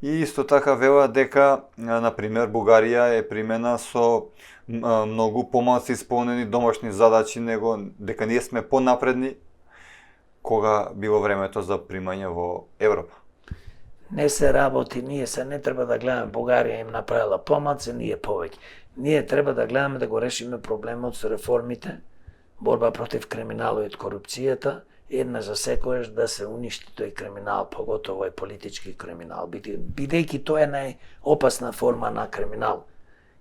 Speaker 1: И исто така велат дека, например, Бугарија е примена со многу помалку исполнени домашни задачи, него дека ние сме понапредни кога било времето за примање во Европа.
Speaker 2: Не се работи, ние се не треба да гледаме Бугарија им направила помаци, ние повеќе. Ние треба да гледаме да го решиме проблемот со реформите, борба против криминалот и корупцијата, една за секојаш да се уништи тој криминал, поготово е политички криминал, бидејќи тоа е најопасна форма на криминал.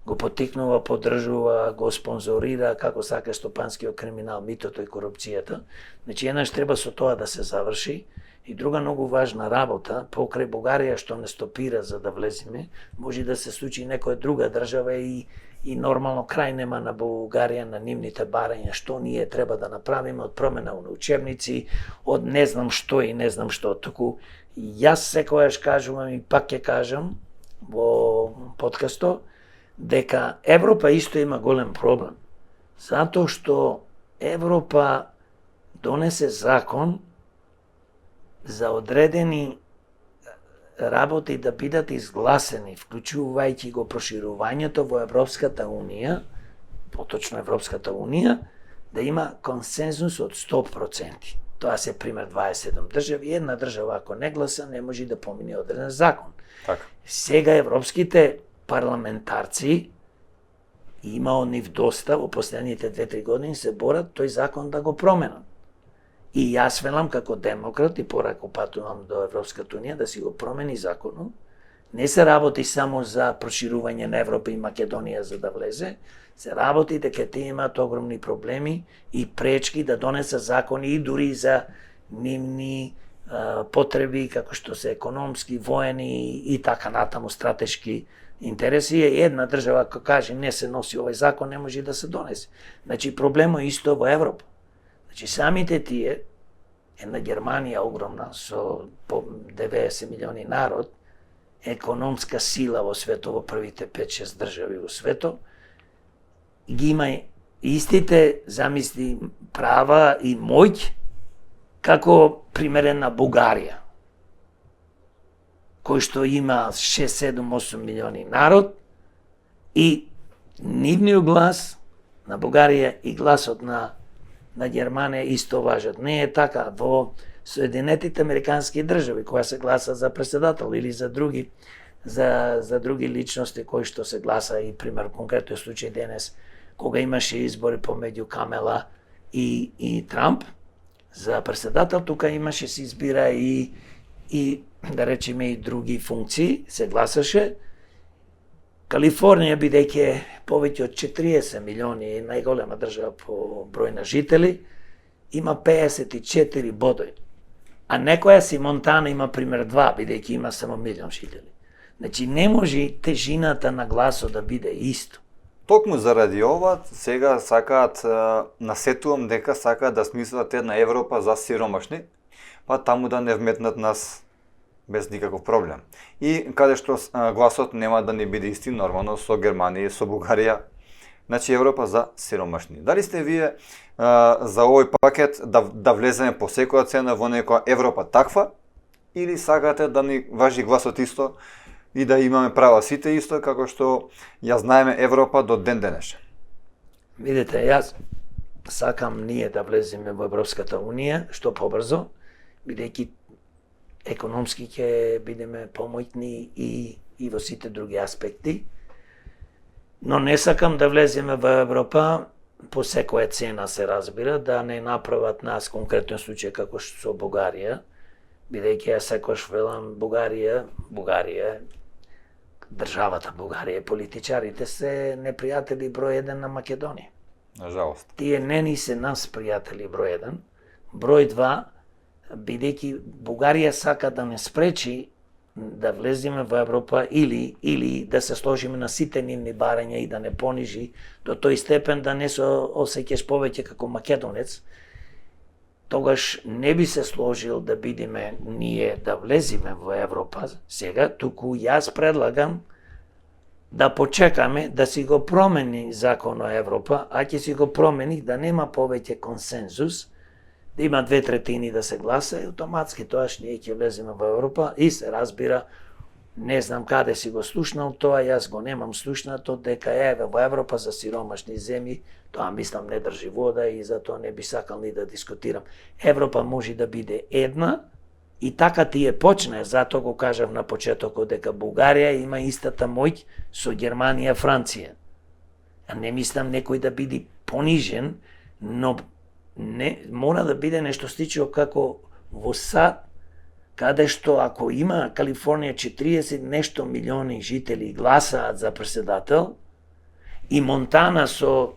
Speaker 2: Го поттикнува, поддржува, го спонзорира, како сака стопанскиот криминал, митото и корупцијата. Значи, еднаш треба со тоа да се заврши. И друга многу важна работа, покрај Бугарија што не стопира за да влеземе, може да се случи некоја друга држава и нормално крај нема на Бугарија на нивните барања, што ние треба да направиме од промена на учебници, од не знам што и не знам што. Туку јас секојаш кажувам и пак ќе кажам во подкасто дека Европа исто има голем проблем. Затоа што Европа донесе закон за одредени работи да бидат изгласени, вклучувајќи го проширувањето во Европската Унија, поточно Европската Унија, да има консензус од 100%. Тоа се пример 27 држави. Една држава ако не гласа не може да помине одреден закон.
Speaker 1: Така.
Speaker 2: Сега европските парламентарци, има од нив доста во последните 2-3 години се борат тој закон да го променат. И јас велам како демократ и порако патувам до Европската Унија да си го промени законот. Не се работи само за проширување на Европа и Македонија за да влезе, се работи дека тие имаат огромни проблеми и пречки да донесат закони и дури за нивни потреби како што се економски, воени и така натаму стратешки интереси. Една држава ако каже не се носи овој закон не може да се донесе. Значи проблемот е исто во Европа. Значи самите тие, една Германија огромна со по 90 милиони народ, економска сила во светот, во првите 5-6 држави во светот, ги има истите, замисли, права и моќ како примерена Бугарија, кој што има 6, 7, 8 милиони народ и нивниот глас на Бугарија и гласот на Германија исто важат. Не е така во Соединетите американски држави, која се гласа за председател или за други личности кои што се гласа и пример конкретно случај денес кога имаше избори помеѓу Камела и Трамп за председател, тука имаше се избира и да речеме и други функции, се гласаше. Калифорнија, бидејќи повеќе од 40 милиони, најголема држава по број на жители, има 54 бодови. А некоја си Монтана има пример 2, бидејќи има само милион жители. Значи не може тежината на гласот да биде исто.
Speaker 1: Токму заради ова, сега сакаат, насетувам дека сакаат да смислат една Европа за сиромашни, па таму да не вметнат нас без никаков проблем. И каде што гласот нема да не биде исти, нормално со Германија и со Бугарија. Значи Европа за сиромашни. Дали сте вие за овој пакет да влеземе по секоја цена во некоја Европа таква, или сакате да ни важи гласот исто и да имаме права сите исто како што ја знаеме Европа до ден денешен.
Speaker 2: Видите, јас сакам ние да влеземе во Европската Унија што побрзо, бидејќи економски ќе бидеме помојни и во сите други аспекти. Но не сакам да влеземе во Европа по секоја цена, се разбира, да не направат нас конкретен случај како што со Бугарија, бидејќи ја секојаш велам Бугарија, државата Бугарија, политичарите се непријатели број 1 на Македонија.
Speaker 1: На жалост.
Speaker 2: Тие не ни се нас пријатели број 1. Број 2, бидејќи Бугарија сака да не спречи да влеземе во Европа или да се сложиме на сите нивни барања и да не понижи до тој степен да не се осеќаш повеќе како македонец, тогаш не би се сложил да бидеме ние да влеземе во Европа сега, туку јас предлагам да почекаме да си го промени закон о Европа, а ќе си го промени да нема повеќе консензус, да има 2/3 да се гласа и автоматски тоаш ние ќе влеземе во Европа и се разбира, не знам каде си го слушнал тоа, јас го немам слушнато, дека во Европа за сиромашни земји, тоа мислам не држи вода и затоа не би сакал ни да дискутирам. Европа може да биде една и така ти е почне, затоа го кажав на почетокот дека Бугарија има истата моќ со Германија, Франција. А не мислам некој да биде понижен, но не мора да биде нешто слично како во САД, каде што ако има Калифорнија 40 нешто милиони жители гласаат за председател и Монтана со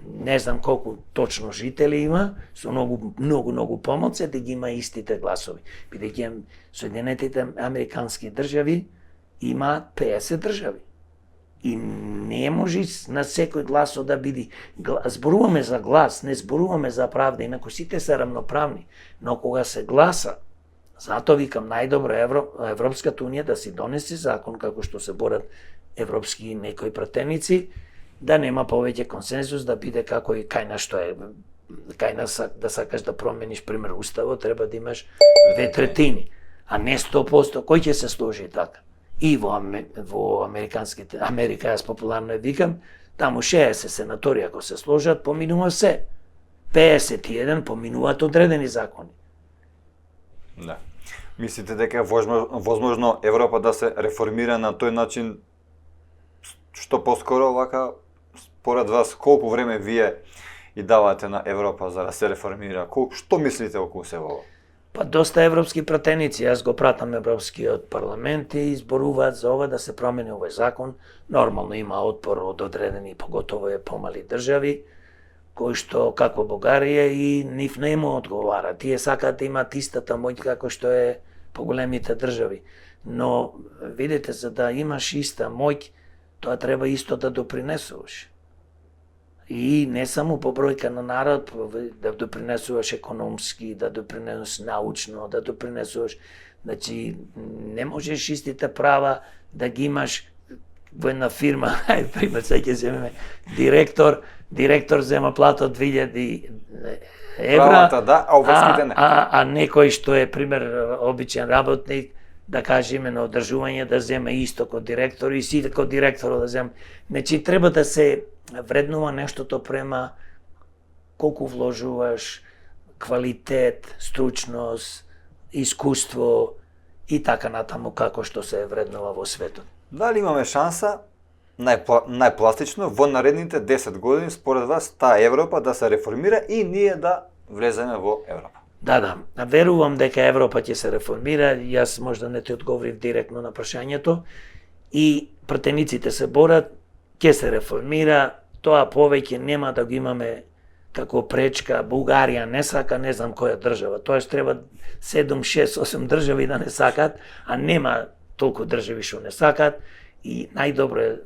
Speaker 2: не знам колку точно жители има, со многу помалку да ги има истите гласови. Бидејќи Соединетите Американски држави имаат 50 држави. И не може на секој гласо да биде. Зборуваме за глас, не зборуваме за правда, инаку сите се рамноправни. Но кога се гласа, затоа викам најдобро Европската Унија да си донесе закон, како што се борат европски некои пратеници, да нема повеќе консензус, да биде како и кај на што е. Кај на да сакаш да промениш, пример, уставот, треба да имаш 2/3, а не 100%. Кој ќе се сложи така? И во американските, Америка, јас популарно ја викам, таму 60 сенатори ако се сложат, поминува се. 51 поминуваат одредени закони.
Speaker 1: Да. Мислите дека е возможно Европа да се реформира на тој начин што поскоро вака, според вас, колку време вие и давате на Европа за да се реформира? Што мислите околу се ова?
Speaker 2: Па доста европски пратеници, јас го пратам Европскиот парламент и изборуваат за ова да се промени овој закон. Нормално има отпор од одредени, поготово е помали држави, кои што како Бугарија и нив не му одговара. Тие сакаат да имаат истата моќ како што е поголемите држави. Но видите, за да имаш иста моќ, тоа треба исто да допринесуваш. И не само по бројка на народ, да допринесуваш економски, да допринесуваш научно, да допринесуваш. Значи, не можеш истите права да ги имаш во една фирма, пример, сега ќе земеме директор зема плата од 2000 евра,
Speaker 1: правата, да, а обврските не.
Speaker 2: А некој што е, пример, обичен работник, да кажеме на одржување да зема исто како директор и сите како директор да зема. Значи, треба да се вреднува нештото према колку вложуваш, квалитет, стручност, искуство и така натаму како што се вреднува во светот.
Speaker 1: Дали имаме шанса, најпластично, во наредните 10 години, според вас, таа Европа да се реформира и ние да влеземе во Европа?
Speaker 2: Да. Верувам дека Европа ќе се реформира, јас можда не ти одговорив директно на прашањето, и пратениците се борат, ќе се реформира, тоа повеќе нема да го имаме како пречка. Бугарија не сака, не знам која држава, тоа што треба 7, 6, 8 држави да не сакат, а нема толку држави што не сакат, и најдобро е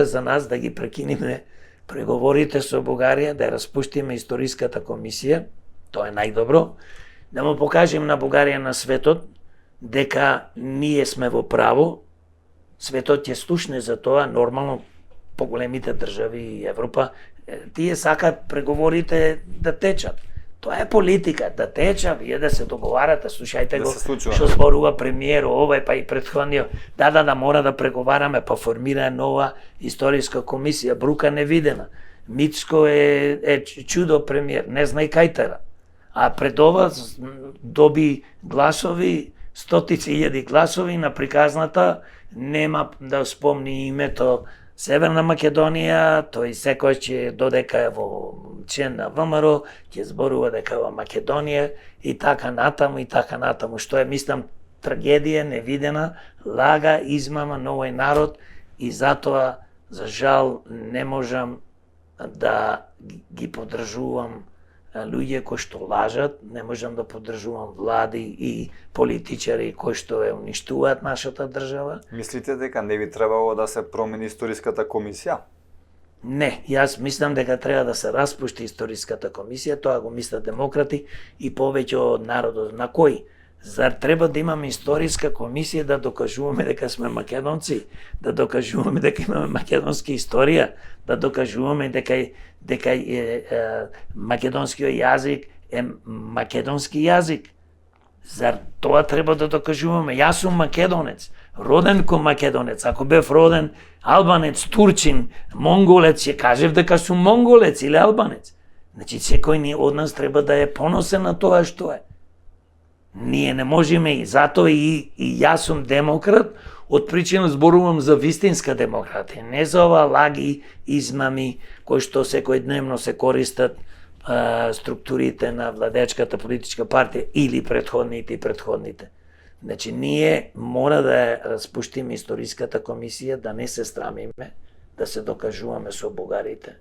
Speaker 2: за нас да ги прекинеме преговорите со Бугарија, да ја распуштиме историската комисија, тоа е најдобро, да му покажем на Бугарија на светот дека ние сме во право, светот ќе слушне за тоа, нормално поголемите држави и Европа, тие сакат преговорите да течат. Тоа е политика, да теча, вие да се договарате, слушајте
Speaker 1: Да
Speaker 2: го,
Speaker 1: се случува.
Speaker 2: што зборува премиер, овој, па и претходниот. Да, мора да преговараме, па формира нова историска комисија, брука невидена. Мицко е чудо премиер, не знае кај тера. А пред ова доби гласови, стотици илјади гласови на приказната, нема да спомни името Северна Македонија, тој секој ќе додека е во член на ВМРО, ќе зборува дека во Македонија и така натаму, што е, мислам, трагедија невидена, лага, измама на овој народ и затоа, за жал, не можам да ги поддржувам луѓе кои што лажат, не можам да поддржувам влади и политичари кои што ја уништуваат нашата држава.
Speaker 1: Мислите дека не би требало да се промени историската комисија?
Speaker 2: Не, јас мислам дека треба да се распушти историската комисија, тоа го мислат демократи и повеќе од народот. На кој? Зар треба да имаме историска комисија да докажуваме дека сме македонци, да докажуваме дека имаме македонска историја, да докажуваме дека македонскиот јазик е македонски јазик? Зар тоа треба да докажуваме? Јас сум македонец, роден ко македонец. Ако бев роден албанец, турчин, монголец, ќе кажев дека сум монголец или албанец. Значи, секој од нас треба да е поносен на тоа што е. Ние не можеме и затоа и јас сум демократ, од причина зборувам за вистинска демократија, не за ова лаги, измами, кои што секојдневно се користат структурите на владечката политичка партија или предходните. Значи, ние мора да распуштиме историската комисија, да не се страмиме, да се докажуваме со бугарите,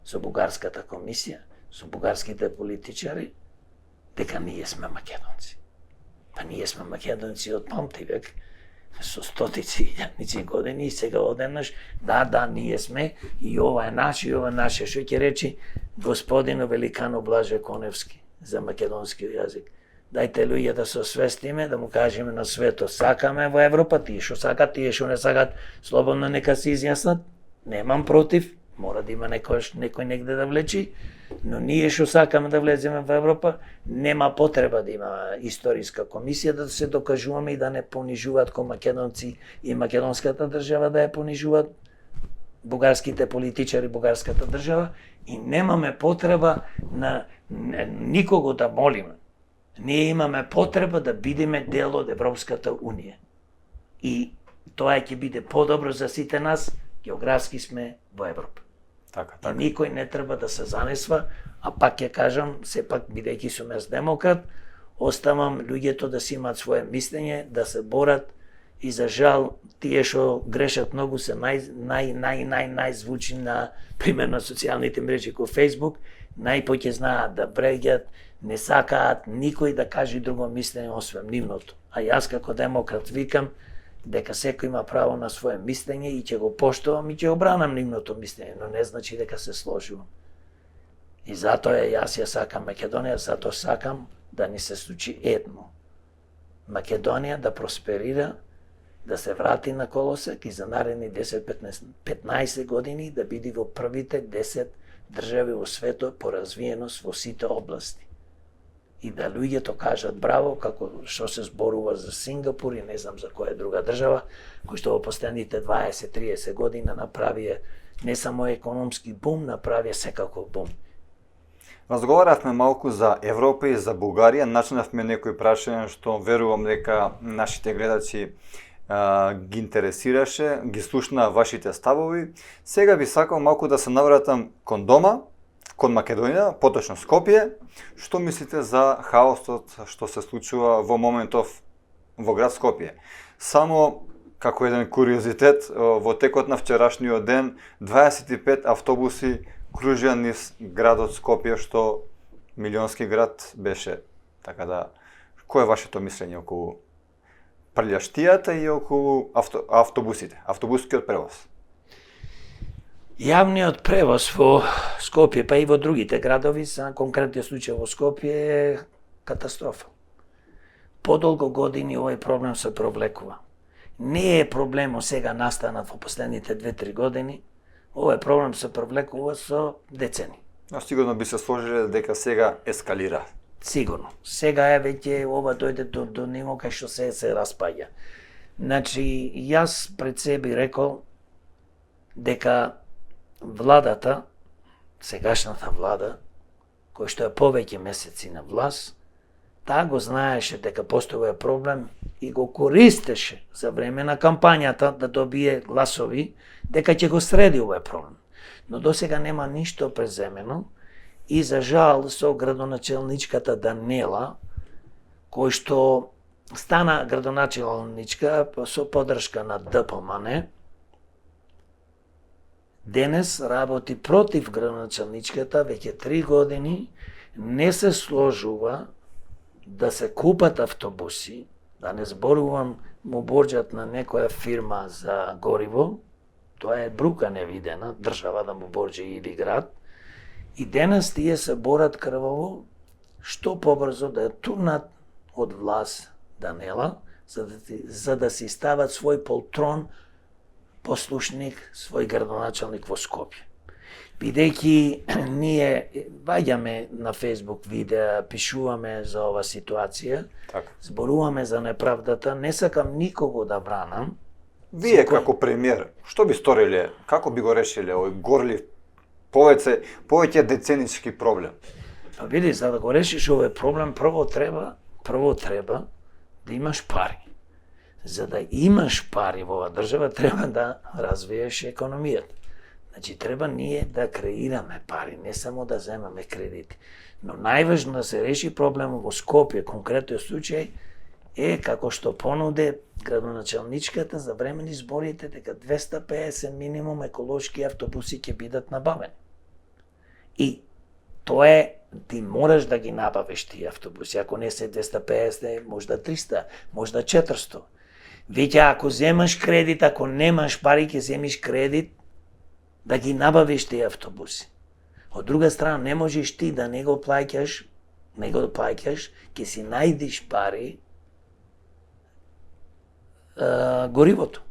Speaker 2: со бугарската комисија, со бугарските политичари, дека ние сме македонци. Па ние сме македонци од памти век, со стотици илјадници години и сега одеднаш, да, ние сме и ова е наше, Што ќе речи господино великано Блаже Коневски за македонскиот јазик? Дајте луѓе да се освестиме, да му кажеме на светот, сакаме во Европа, тие што сакат, тие што не сакат, слободно нека се изјаснат, немам против, мора да има некој негде да влечи, но ние што сакаме да влеземе во Европа, нема потреба да има историска комисија да се докажуваме и да не понижуваат ко македонци и македонската држава да ја понижуваат бугарските политичари, бугарската држава и немаме потреба на никого да молиме. Ние имаме потреба да бидеме дел од Европската Унија. И тоа ќе биде подобро за сите нас, географски сме во Европа.
Speaker 1: Така.
Speaker 2: И никој не треба да се занесва, а пак ќе кажам, сепак бидејќи сум јас демократ, оставам луѓето да си имаат свое мислење, да се борат и за жал тие што грешат многу се најзвучни на пример на социјалните мрежи како Facebook, најпоќе знаат да бреѓат, не сакаат никој да каже друго мислење освен нивното. А јас како демократ викам дека секој има право на свое мислење и ќе го поштувам и ќе обранам нивното мислење, но не значи дека се сложувам. И затоа јас ја сакам Македонија, затоа сакам да ни се случи едно. Македонија да просперира, да се врати на колосек и за наредни 10-15 години да биде во првите 10 држави во светот по развиеност во сите области. И да луѓето кажат браво, како што се зборува за Сингапур и не знам за која друга држава, кој што во последните 20-30 години направија не само економски бум, направија секако бум.
Speaker 1: Разговаравме малку за Европа и за Бугарија, начинавме некои прашања што верувам дека нашите гледачи ги интересираше, ги слушна вашите ставови. Сега би сакал малку да се навратам кон дома, кон Македонија, поточно Скопје. Што мислите за хаосот што се случува во моментов во град Скопје? Само како еден куриозитет, во текот на вчерашниот ден 25 автобуси кружија низ градот Скопје, што милионски град беше. Така да, кој е вашето мислење околу прљаштијата и околу автобусите, автобускиот превоз?
Speaker 2: Јавниот превоз во Скопје, па и во другите градови, за конкретниот случај во Скопје е катастрофа. Подолго години овој проблем се провлекува. Не е проблемот сега настанат во последните 2-3 години, овој проблем се провлекува со децени.
Speaker 1: Но сигурно би се сложиле дека сега ескалира.
Speaker 2: Сигурно. Сега е веќе ова дојде до ниво кај што се распаѓа. Значи, јас пред себе рекол дека владата, сегашната влада, која што е повеќе месеци на власт, таа го знаеше дека постои проблем и го користеше за време на кампањата да добие гласови дека ќе го среди овој проблем. Но досега нема ништо преземено и за жал со градоначелничката Данела, кој што стана градоначелничка со поддршка на ДПМН, денес работи против градоначелничката веќе 3 години, не се сложува да се купат автобуси, да не зборувам му борџат на некоја фирма за гориво, тоа е брука невидена, држава да му борџи или град, и денес тие се борат крваво што побрзо да ја турнат од власт Данела, за да си стават свој полтрон послушник, свој градоначалник во Скопје. Бидејќи ние ваѓаме на Фейсбук видеа, пишуваме за ова ситуација,
Speaker 1: Така.
Speaker 2: зборуваме за неправдата, не сакам никого да бранам.
Speaker 1: Вие како премиер, што би сториле, како би го решиле овој горлив повеќе деценички проблем?
Speaker 2: Па види, за да го решиш овој проблем, прво треба да имаш пари. За да имаш пари во оваа држава, треба да развиеш економијата. Значи, треба ние да креираме пари, не само да земаме кредити. Но најважно да се реши проблемот во Скопје, конкретниот случај, е како што понуде градоначалничката за време на изборите дека 250 минимум еколошки автобуси ќе бидат набавени. И тоа е, ти мораш да ги набавиш тие автобуси, ако не се 250, можда 300, можда 400. Веќе ако земаш кредит, ако немаш пари, ќе земиш кредит да ги набавиш тие автобуси. Од друга страна, не можеш ти да не го плаќаш, ќе си најдиш пари горивото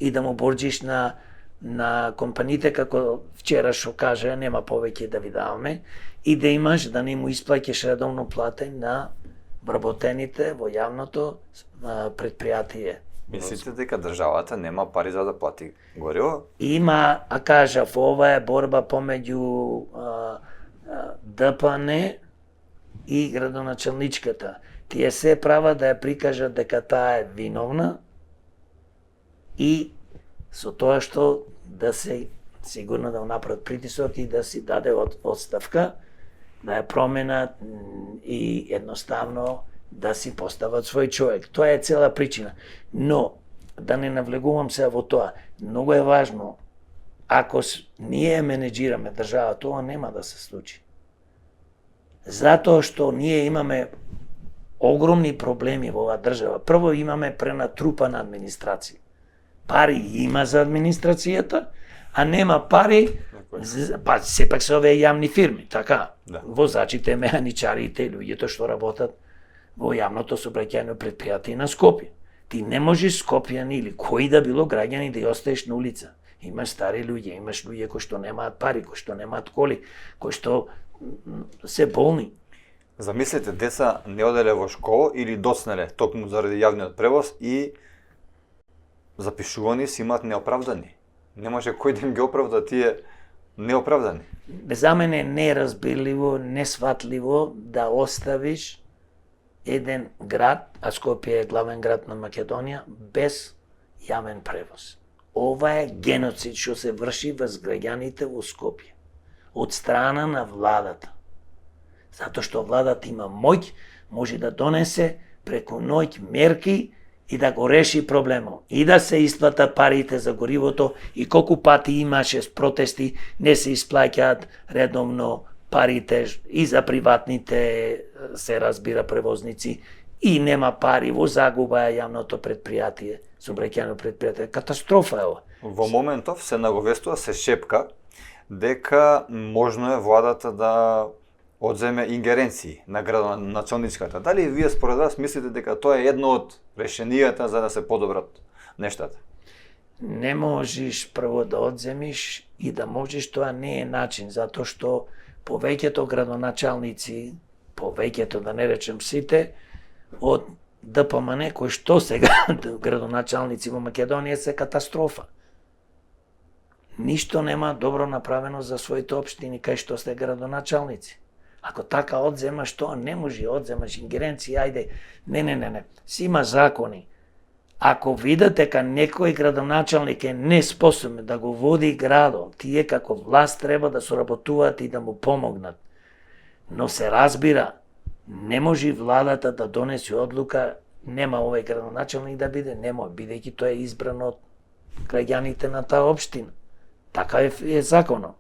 Speaker 2: и да му борџиш на компаниите, како вчера што кажа, нема повеќе да ви даваме, и да имаш, да не му исплаќаш редовно плата на вработените во јавното предпријатие.
Speaker 1: Мислите дека државата нема пари за да плати гориво?
Speaker 2: Има, кажав, ова е борба помеѓу ДПН и градоначалничката. Тие се прават да ја прикажат дека таа е виновна и со тоа што да се сигурно да направат притисок и да си даде отставка, да ја променат и едноставно да си постават свој човек. Тоа е цела причина. Но, да не навлегувам се во тоа, многу е важно, ако ние менеджираме држава, тоа нема да се случи. Затоа што ние имаме огромни проблеми во оваа држава. Прво имаме пренатрупана администрација. Пари има за администрацијата, а нема пари, па сепак се овие јавни фирми, така?
Speaker 1: Да.
Speaker 2: Возачите, механичарите, луѓето што работат во јавното сообраќајно предпријатие на Скопје. Ти не можеш Скопјани или кој да било граѓани да ја оставиш на улица. Имаш стари луѓе, имаш луѓе кои што немаат пари, кои што немаат коли, кои што се болни.
Speaker 1: Замислете, деца не оделе во школа или доцнеле токму заради јавниот превоз и запишувани си имаат неоправдани. Не може кој да им ги оправда тие неоправдани.
Speaker 2: За мене е неразбирливо, несватливо да оставиш еден град, а Скопје е главен град на Македонија, без јавен превоз. Ова е геноцид што се врши врз граѓаните во Скопје од страна на владата. Затоа што владата има моќ, може да донесе преку ноќ мерки и да го реши проблемот. И да се исплата парите за горивото, и колку пати имаше протести, не се исплаќаат редовно парите и за приватните, се разбира, превозници, и нема пари, во загуба е јавното предпријатие, сообраќајно предпријатие. Катастрофа е ова.
Speaker 1: Во моментов се наговестува, се шепка дека можно е владата да одземе ингеренции на градоначалничката. Дали вие според вас мислите дека тоа е едно од решенијата за да се подобрат нештата?
Speaker 2: Не можеш прво да одземиш и да можеш, тоа не е начин, затоа што повеќето градоначалници, повеќето, да не речем сите, од ДПМН, кои што сега градоначалници во Македонија се катастрофа. Ништо нема добро направено за своите општини кај што сте градоначалници. Ако така одземаш тоа, не може одземаш ингеренции, ајде, не. Си има закони. Ако видите дека некој градоначалник е неспособен да го води градот, тие како власт треба да соработуваат и да му помогнат. Но се разбира, не може владата да донесе одлука, нема овој градоначалник да биде, нема, бидејќи тој е избран од граѓаните на таа општина. Така е законот.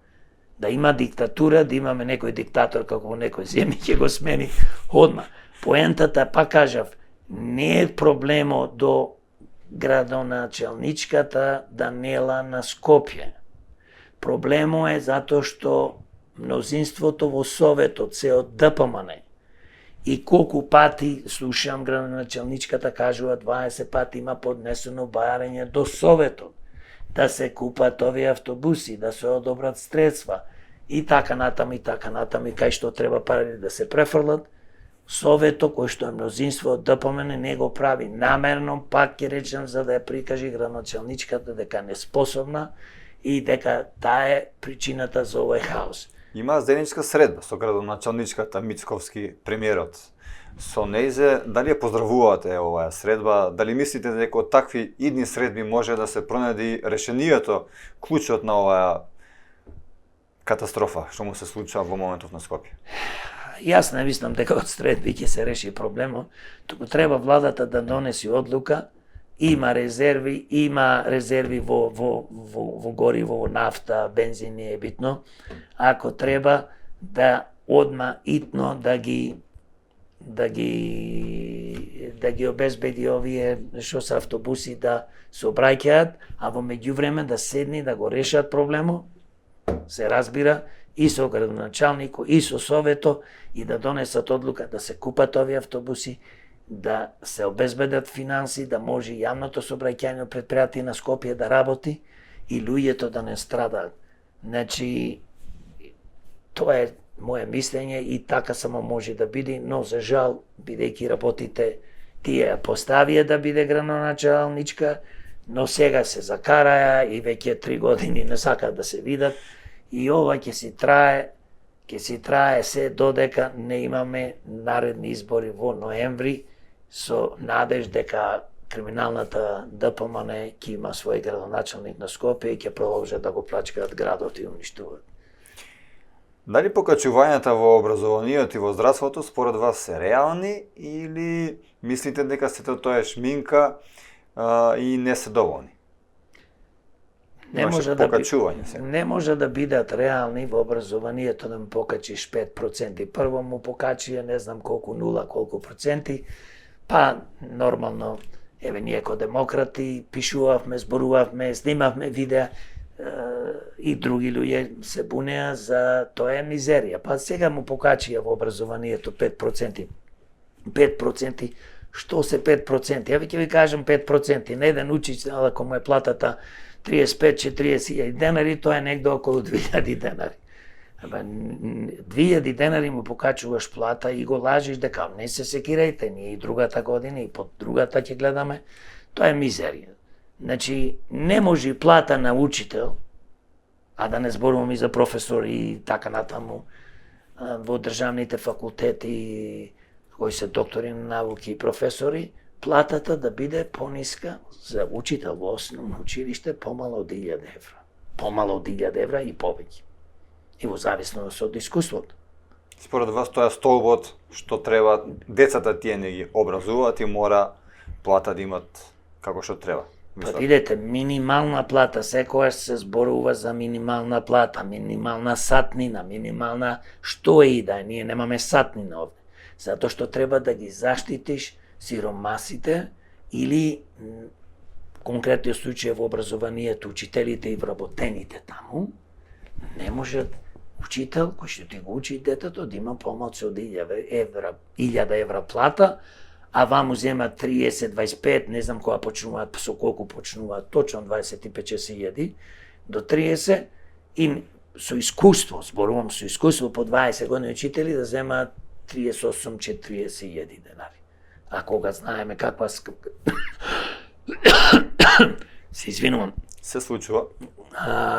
Speaker 2: Да има диктатура, да имаме некој диктатор како во некој земји ќе го смени одма. Поентата, па кажав, не е проблемот до градоначалничката Даниела на Скопје. Проблемот е затоа што мнозинството во Советот се од ДПМН. И колку пати слушам градоначалничката кажува 20 пати има поднесено бајарење до Советот да се купат овие автобуси, да се одобрат средства и така натаму и кај што треба пари да се префрлат. Советот, кој што е мнозинство од ДПМН, не го прави намерно, пак ќе речем, за да ја прикажи градоначалничката дека не способна и дека таа е причината за овој хаос.
Speaker 1: Има заедничка средба со градоначалничката Мицковски, премиерот. Со нејзе, дали ја поздравувате оваа средба? Дали мислите дека од такви идни средби може да се пронајде решението, клучот на оваа катастрофа што му се случува во моментов на Скопје?
Speaker 2: Јас не мислам дека од средби ќе се реши проблемот, туку треба владата да донеси одлука. Има резерви во гориво, во нафта, бензин, не е битно. Ако треба да одма итно да ги обезбеди овие што се автобуси да се обраќаат, а во меѓувреме да седни да го решат проблемот, се разбира, и со градоначалникот, и со Совето, и да донесат одлука да се купат овие автобуси, да се обезбедат финанси, да може јавното сообраќајно предпријатие на Скопје да работи и луѓето да не страдаат. Значи, тоа е моје мислење и така само може да биде, но за жал, бидејќи работите тие ја поставија да биде градоначалничка, но сега се закараја и веќе 3 години не сакаат да се видат и ова ќе си трае се додека не имаме наредни избори во ноември со надеж дека криминалната ДПМН ќе има свој градоначалник на Скопје и ќе продолжат да го плачкаат градот и уништуваат.
Speaker 1: Дали покачувањата во образованието и во здравството според вас се реални или мислите дека сето тоа е шминка и не се доволни?
Speaker 2: Не може да бидат реални во образованието да му покачиш 5%. Прво му покачи, не знам колку нула, колку проценти, па нормално, еве ние ко демократи пишувавме, зборувавме, снимавме видеа и други луѓе се бунеа за тоа е мизерија. Па сега му покачија во образованието 5%. 5%, што се 5%? Ја ќе ви кажам 5%. На еден учител, ако му е платата 35-40 денари, тоа е негде околу 2000 денари. 2000 денари му покачуваш плата и го лажиш дека не се секирајте, ние и другата година и под другата ќе гледаме, тоа е мизерија. Значи, не може плата на учител, а да не зборувам и за професори и така натаму, во државните факултети, кои се доктори на науки и професори, платата да биде пониска за учител во основно училиште помало од 1000 евра. Помало од 1000 евра и повеќе. И во зависност од искуството.
Speaker 1: Според вас тоа е столбот што треба децата тие не ги образуваат и мора плата да имат како што треба.
Speaker 2: Па видете, минимална плата, секогаш се зборува за минимална плата, минимална сатнина, минимална што е и да е, ние немаме сатнина овде. Затоа што треба да ги заштитиш сиромасите или конкретниот случај во образованието, учителите и вработените таму, не може учител кој што ти го учи детето да има помалку од 1000 евра плата, а ваму зема 30, 25, не знам кога почнуваат, со колку почнуваат, точно 25-6 до 30, и со искуство, зборувам со искуство по 20 години учители да земаат 38-40 денари. А кога знаеме каква се извинувам,
Speaker 1: Се случува.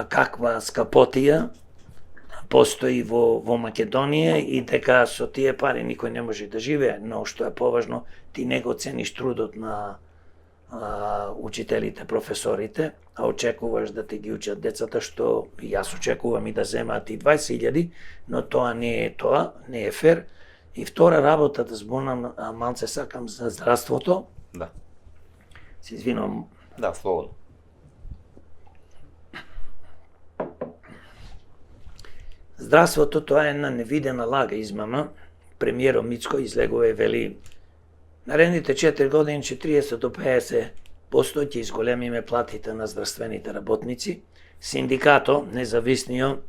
Speaker 2: каква скапотија постои во Македонија и дека со тие пари никој не може да живее, но што е поважно, ти не го цениш трудот на учителите, професорите, а очекуваш да те ги учат децата, што и јас очекувам и да земаат и 20.000, но тоа не е фер. И втора работа, да зборнам, малце сакам за здравството.
Speaker 1: Да.
Speaker 2: Се извинувам.
Speaker 1: Да, слободно.
Speaker 2: Здравството, тоа е една невидена лага измама. Премиерот Мицко излегува и вели наредните 4 години 40 до 50% ќе изголемиме платите на здравствените работници. Синдикато, независниот,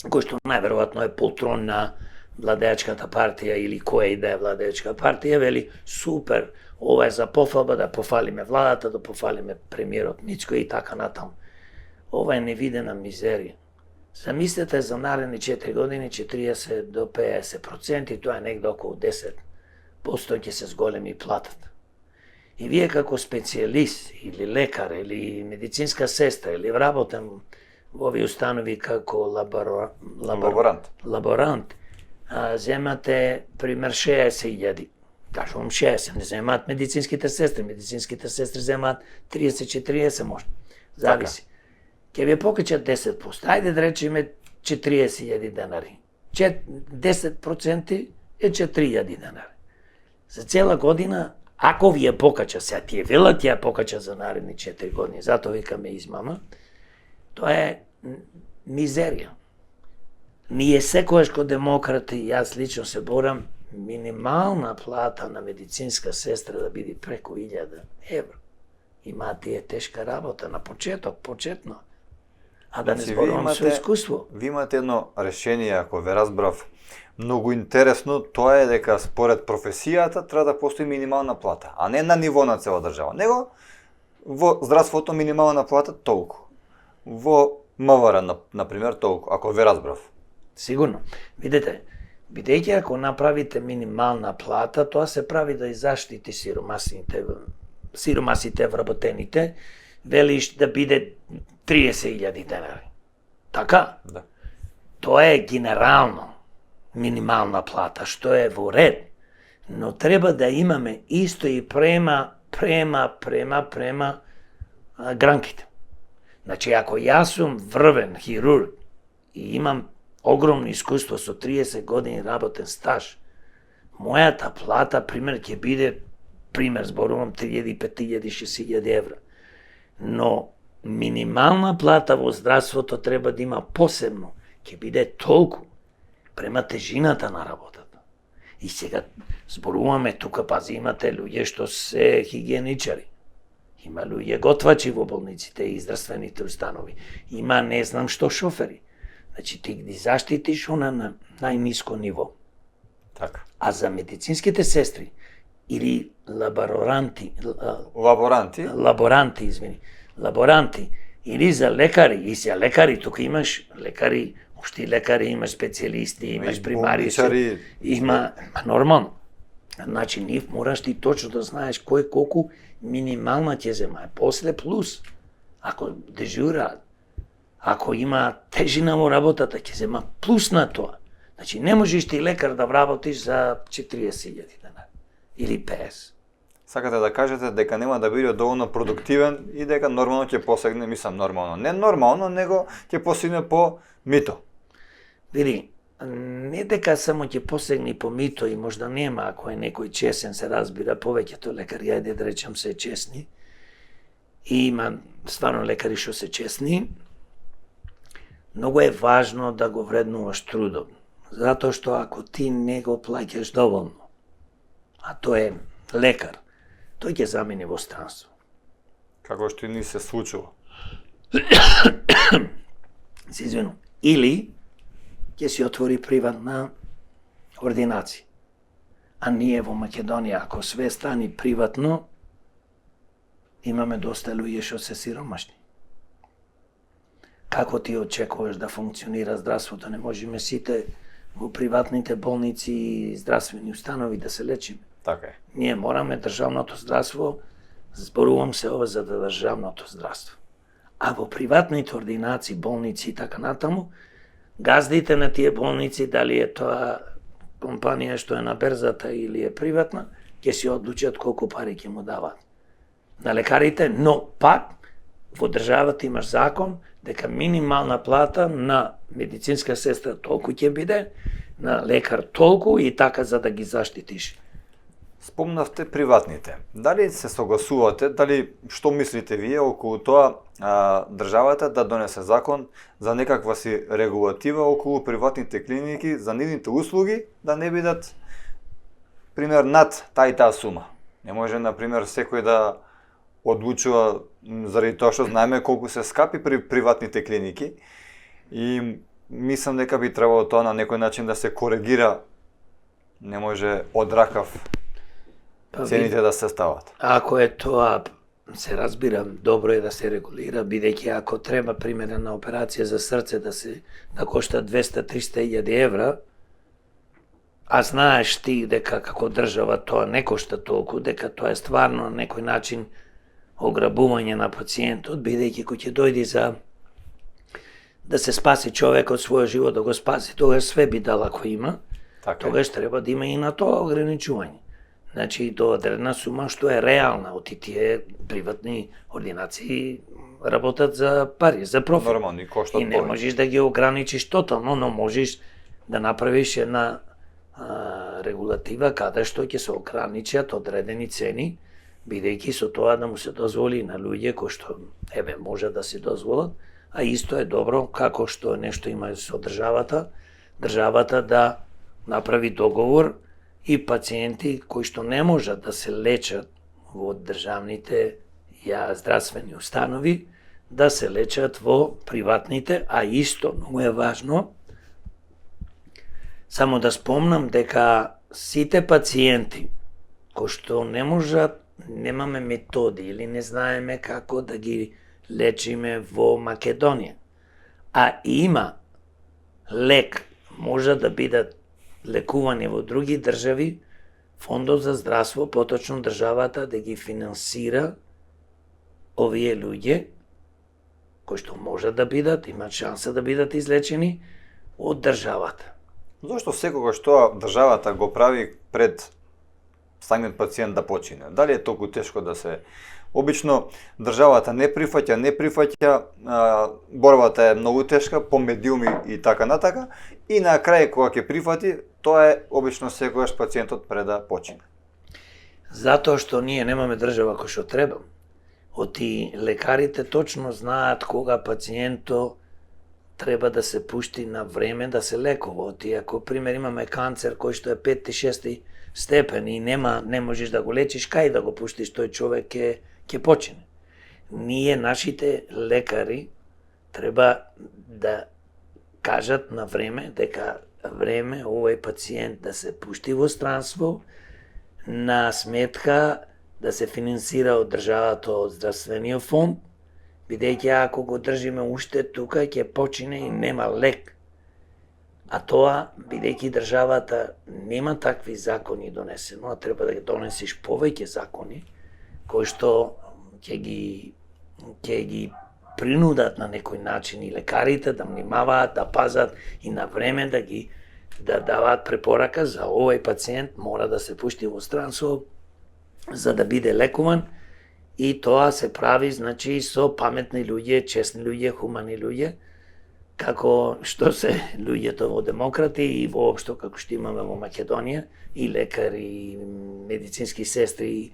Speaker 2: кој што најверојатно е полтрон на владеачката партија или која и да е владеачка партија, вели супер, ова е за пофалба, да пофалиме владата, да пофалиме премиерот Мицко и така натаму. Ова е невидена мизерија. Замислете за наредни 4 години 40 до 50%, тоа е негде околу 10% ќе се зголеми платата. И вие како специјалист или лекар или медицинска сестра или работам во овие установи како лаборант, земате пример 60.000. Кажувам 60, не земаат медицинските сестри. Медицинските сестри земаат 30-40 може. Зависи. Ќе ви покачат 10%. Ајде да речеме 40.000 денари. 10% е 4.000 денари. За цела година, ако ви ја покача, сега тие велат ја покача за наредни 4 години, затоа викаме измама, тоа е мизерија. Ние секојаш ко демократи, јас лично се борам, минимална плата на медицинска сестра да биде преку 1000 евро. Има тие тешка работа на почетно. А да не зборувам со искуство.
Speaker 1: Ви имате едно решение, ако ве разбрав, многу интересно, тоа е дека според професијата треба да постои минимална плата, а не на ниво на цела држава. Него во здравството минимална плата толку. Во МВР, например, толку, ако ве разбрав.
Speaker 2: Сигурно. Видете, бидејќи ако направите минимална плата, тоа се прави да заштити сиромасите вработените, велиш да биде 30.000 денари. Така?
Speaker 1: Да.
Speaker 2: Тоа е генерално минимална плата, што е во ред, но треба да имаме исто и према гранките. Значи, ако јас сум врвен хирург и имам огромно искуство со 30 години работен стаж, мојата плата, пример, ќе биде, зборувам 3.000, 5.000, 6.000 евра. Но минимална плата во здравството треба да има посебно, ќе биде толку према тежината на работата. И сега зборуваме тука, пази, имате луѓе што се хигиеничари. Има луѓе готвачи во болниците и здравствените установи. Има не знам што шофери. Значи ти ги заштитиш она на најниско ниво.
Speaker 1: Така.
Speaker 2: А за медицинските сестри или лаборанти или за лекари, и се лекари, тука имаш лекари, ушти лекари, имаш специјалисти, имаш примариси, има нормално. Значи, нив мораш ти точно да знаеш кој колку минимална ќе зема. После плюс, ако дежураат, ако има тежина во работата, ќе зема плюс на тоа. Значи, не можеш ти лекар да вработиш за 40.000 денари или 50.
Speaker 1: Сакате да кажете дека нема да биде доволно продуктивен и дека нормално ќе посегне, мислам нормално, не нормално, него ќе посегне по мито.
Speaker 2: Види, не дека само ќе посегне по мито и можда нема, ако е некој чесен, се разбира, повеќето лекари, ајде да речам, се чесни. И има стварно лекари што се чесни. Многу е важно да го вреднуваш трудот, затоа што ако ти не го плаќаш доволно, а тој е лекар, тој ќе замени во странство.
Speaker 1: Како што и ни се случува.
Speaker 2: Се извинувам. Или ќе си отвори приватна ординација. А ние во Македонија, ако све стани приватно, имаме доста луѓе што се сиромашни. Како ти очекуваш да функционира здравството? Не можеме сите во приватните болници и здравствени установи да се лечиме.
Speaker 1: Така е.
Speaker 2: Ние мораме државното здравство, зборувам се ова за државното здравство. А во приватните ординации, болници и така натаму, газдите на тие болници, дали е тоа компанија што е на берзата или е приватна, ќе си одлучат колку пари ќе му дават на лекарите, но пак во државата имаш закон дека минимална плата на медицинска сестра толку ќе биде, на лекар толку и така за да ги заштитиш.
Speaker 1: Спомнавте приватните. Дали се согласувате, дали што мислите вие околу тоа државата да донесе закон за некаква си регулатива околу приватните клиники, за нивните услуги да не бидат пример над таа и таа сума. Не може на пример секој да одлучува заради тоа што знаеме колку се скапи при приватните клиники и мислам дека би требало тоа на некој начин да се коригира. Не може од ракав цените да се стават.
Speaker 2: Ако е тоа, се разбира, добро е да се регулира, бидејќи ако треба примерна операција за срце да кошта 200-300 евра, а знаеш ти дека како држава тоа не кошта толку, дека тоа е стварно на некој начин ограбување на пациентот, бидејќи кој ќе дојди за да се спаси човек од својот живот, да го спаси, тогаш све би дал ако има, тогаш треба да има и на тоа ограничување. Значи, до одредна сума што е реална, оти тие приватни ординации работат за пари, за профит.
Speaker 1: Нормално, и коштат
Speaker 2: и не можеш да ги ограничиш тотално, но можеш да направиш една регулатива каде што ќе се ограничат одредени цени, бидејќи со тоа да му се дозволи на луѓе кои што може да се дозволат, а исто е добро како што нешто има со државата да направи договор и пациенти кои што не можат да се лечат во државните здравствени установи, да се лечат во приватните, а исто многу е важно, само да спомнам дека сите пациенти кои што не можат, немаме методи или не знаеме како да ги лечиме во Македонија, а има лек, може да бидат лекувани во други држави, Фондот за здравство, поточно државата да ги финансира овие луѓе кои што може да бидат, имат шанса да бидат излечени од државата.
Speaker 1: Зошто секогаш тоа државата го прави пред самиот пациент да почине? Дали е толку тешко да се... Обично државата не прифаќа, борбата е многу тешка, по медиуми и така натака, и на крај кога ќе прифати, тоа е обично секогаш пациентот пред да почине.
Speaker 2: Затоа што ние немаме држава кој што треба. Оти лекарите точно знаат кога пациенто треба да се пушти на време да се лекува. Оти ако пример имаме канцер кој што е 5-6 степен и не можеш да го лечиш, кај да го пуштиш, тој човек ќе почине. Ние, нашите лекари, треба да кажат на време дека време овој пациент да се пушти во странство на сметка да се финансира од државата од здравствениот фонд, бидејќи ако го држиме уште тука ќе почине и нема лек. А тоа, бидејќи државата нема такви закони донесено, а треба да ги донесеш повеќе закони, кои што ќе ги принудат на некој начин и лекарите да внимаваат, да пазат и на време да даваат препорака за овој пациент мора да се пушти во странство за да биде лекуван, и тоа се прави значи со паметни луѓе, честни луѓе, хумани луѓе, како што се луѓето во демократи и воопшто како што имаме во Македонија, и лекари, и медицински сестри, и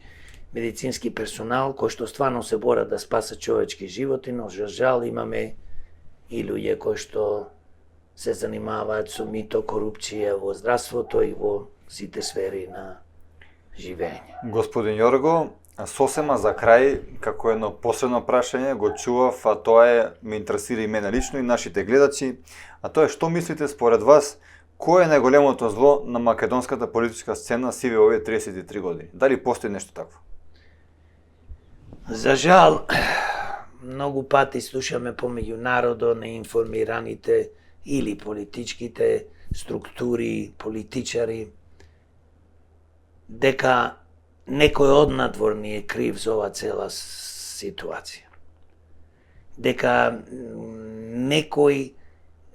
Speaker 2: медицински персонал кои што стварно се борат да спасат човечки животи, но за жал имаме и луѓе кои што се занимаваат со мито, корупција во здравството и во сите сфери на живење.
Speaker 1: Господин Јорго, сосема за крај, како едно посебно прашање, го чував, а тоа е, ме интересира и мене лично и нашите гледачи, а тоа е што мислите според вас, кој е најголемото зло на македонската политичка сцена сиве овие 33 години? Дали постои нешто такво?
Speaker 2: За жал, многу пати слушаме помеѓу народот, неинформираните или политичките структури, политичари, дека некој однадвор ни е крив за ова цела ситуација. Дека некој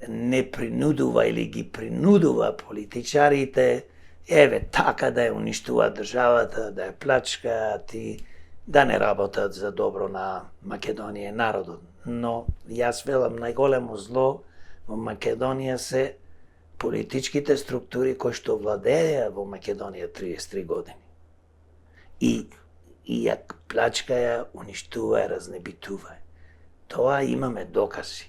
Speaker 2: не принудува или ги принудува политичарите, еве така да ја уништува државата, да ја плачкаат и да не работат за добро на Македонија и народот. Но јас велам, најголемо зло во Македонија се политичките структури кои што владееја во Македонија 33 години. И ја плачкаја, уништуваја, разнебитуваја. Тоа имаме докази.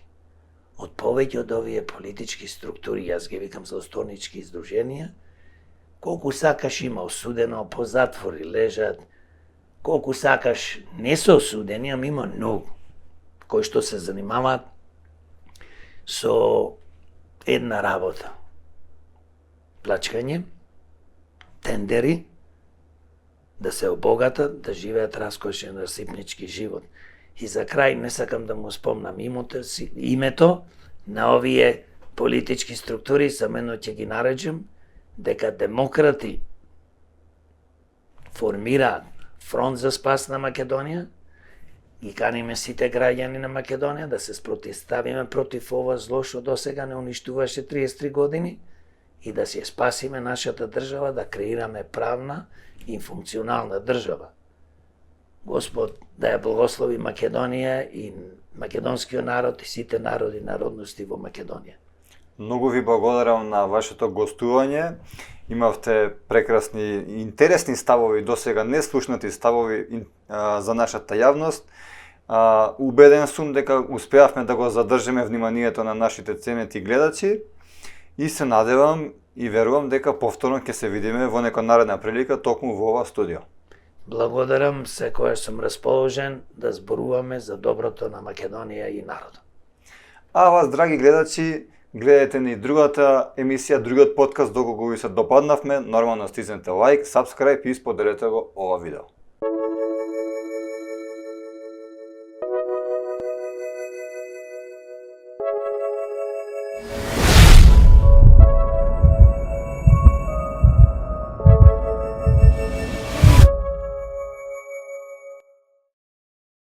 Speaker 2: Од повеќе од овие политички структури, јас ги викам злосторнички издруженија, колку сакаш има осудено, по затвори лежат, колку сакаш не се осудени, ама има многу, кои што се занимаваат со една работа. Плачкање, тендери, да се обогатат, да живеат раскошен расипнички живот. И за крај не сакам да му спомнам името на овие политички структури, самено ќе ги наречем, дека демократи формираат фронт за спас на Македонија, ги каниме сите граѓани на Македонија да се спротивставиме против ова зло што досега не уништуваше 33 години и да си спасиме нашата држава, да креираме правна и функционална држава. Господ да ја благослови Македонија и македонскиот народ и сите народи и народности во Македонија.
Speaker 1: Многу ви благодарам на вашето гостување. Имавте прекрасни и интересни ставови, досега неслушнати ставови за нашата јавност. Убеден сум дека успеавме да го задржиме вниманието на нашите ценети гледачи и се надевам и верувам дека повторно ќе се видиме во нека наредна прилика токму во ова студио.
Speaker 2: Благодарам, секојаш сум расположен да зборуваме за доброто на Македонија и народот.
Speaker 1: А вас, драги гледачи, гледате ни другата емисија, другиот подкаст, доколку ви се допаднавме, нормално стиснете лайк, сабскрајб и споделете го ова видео.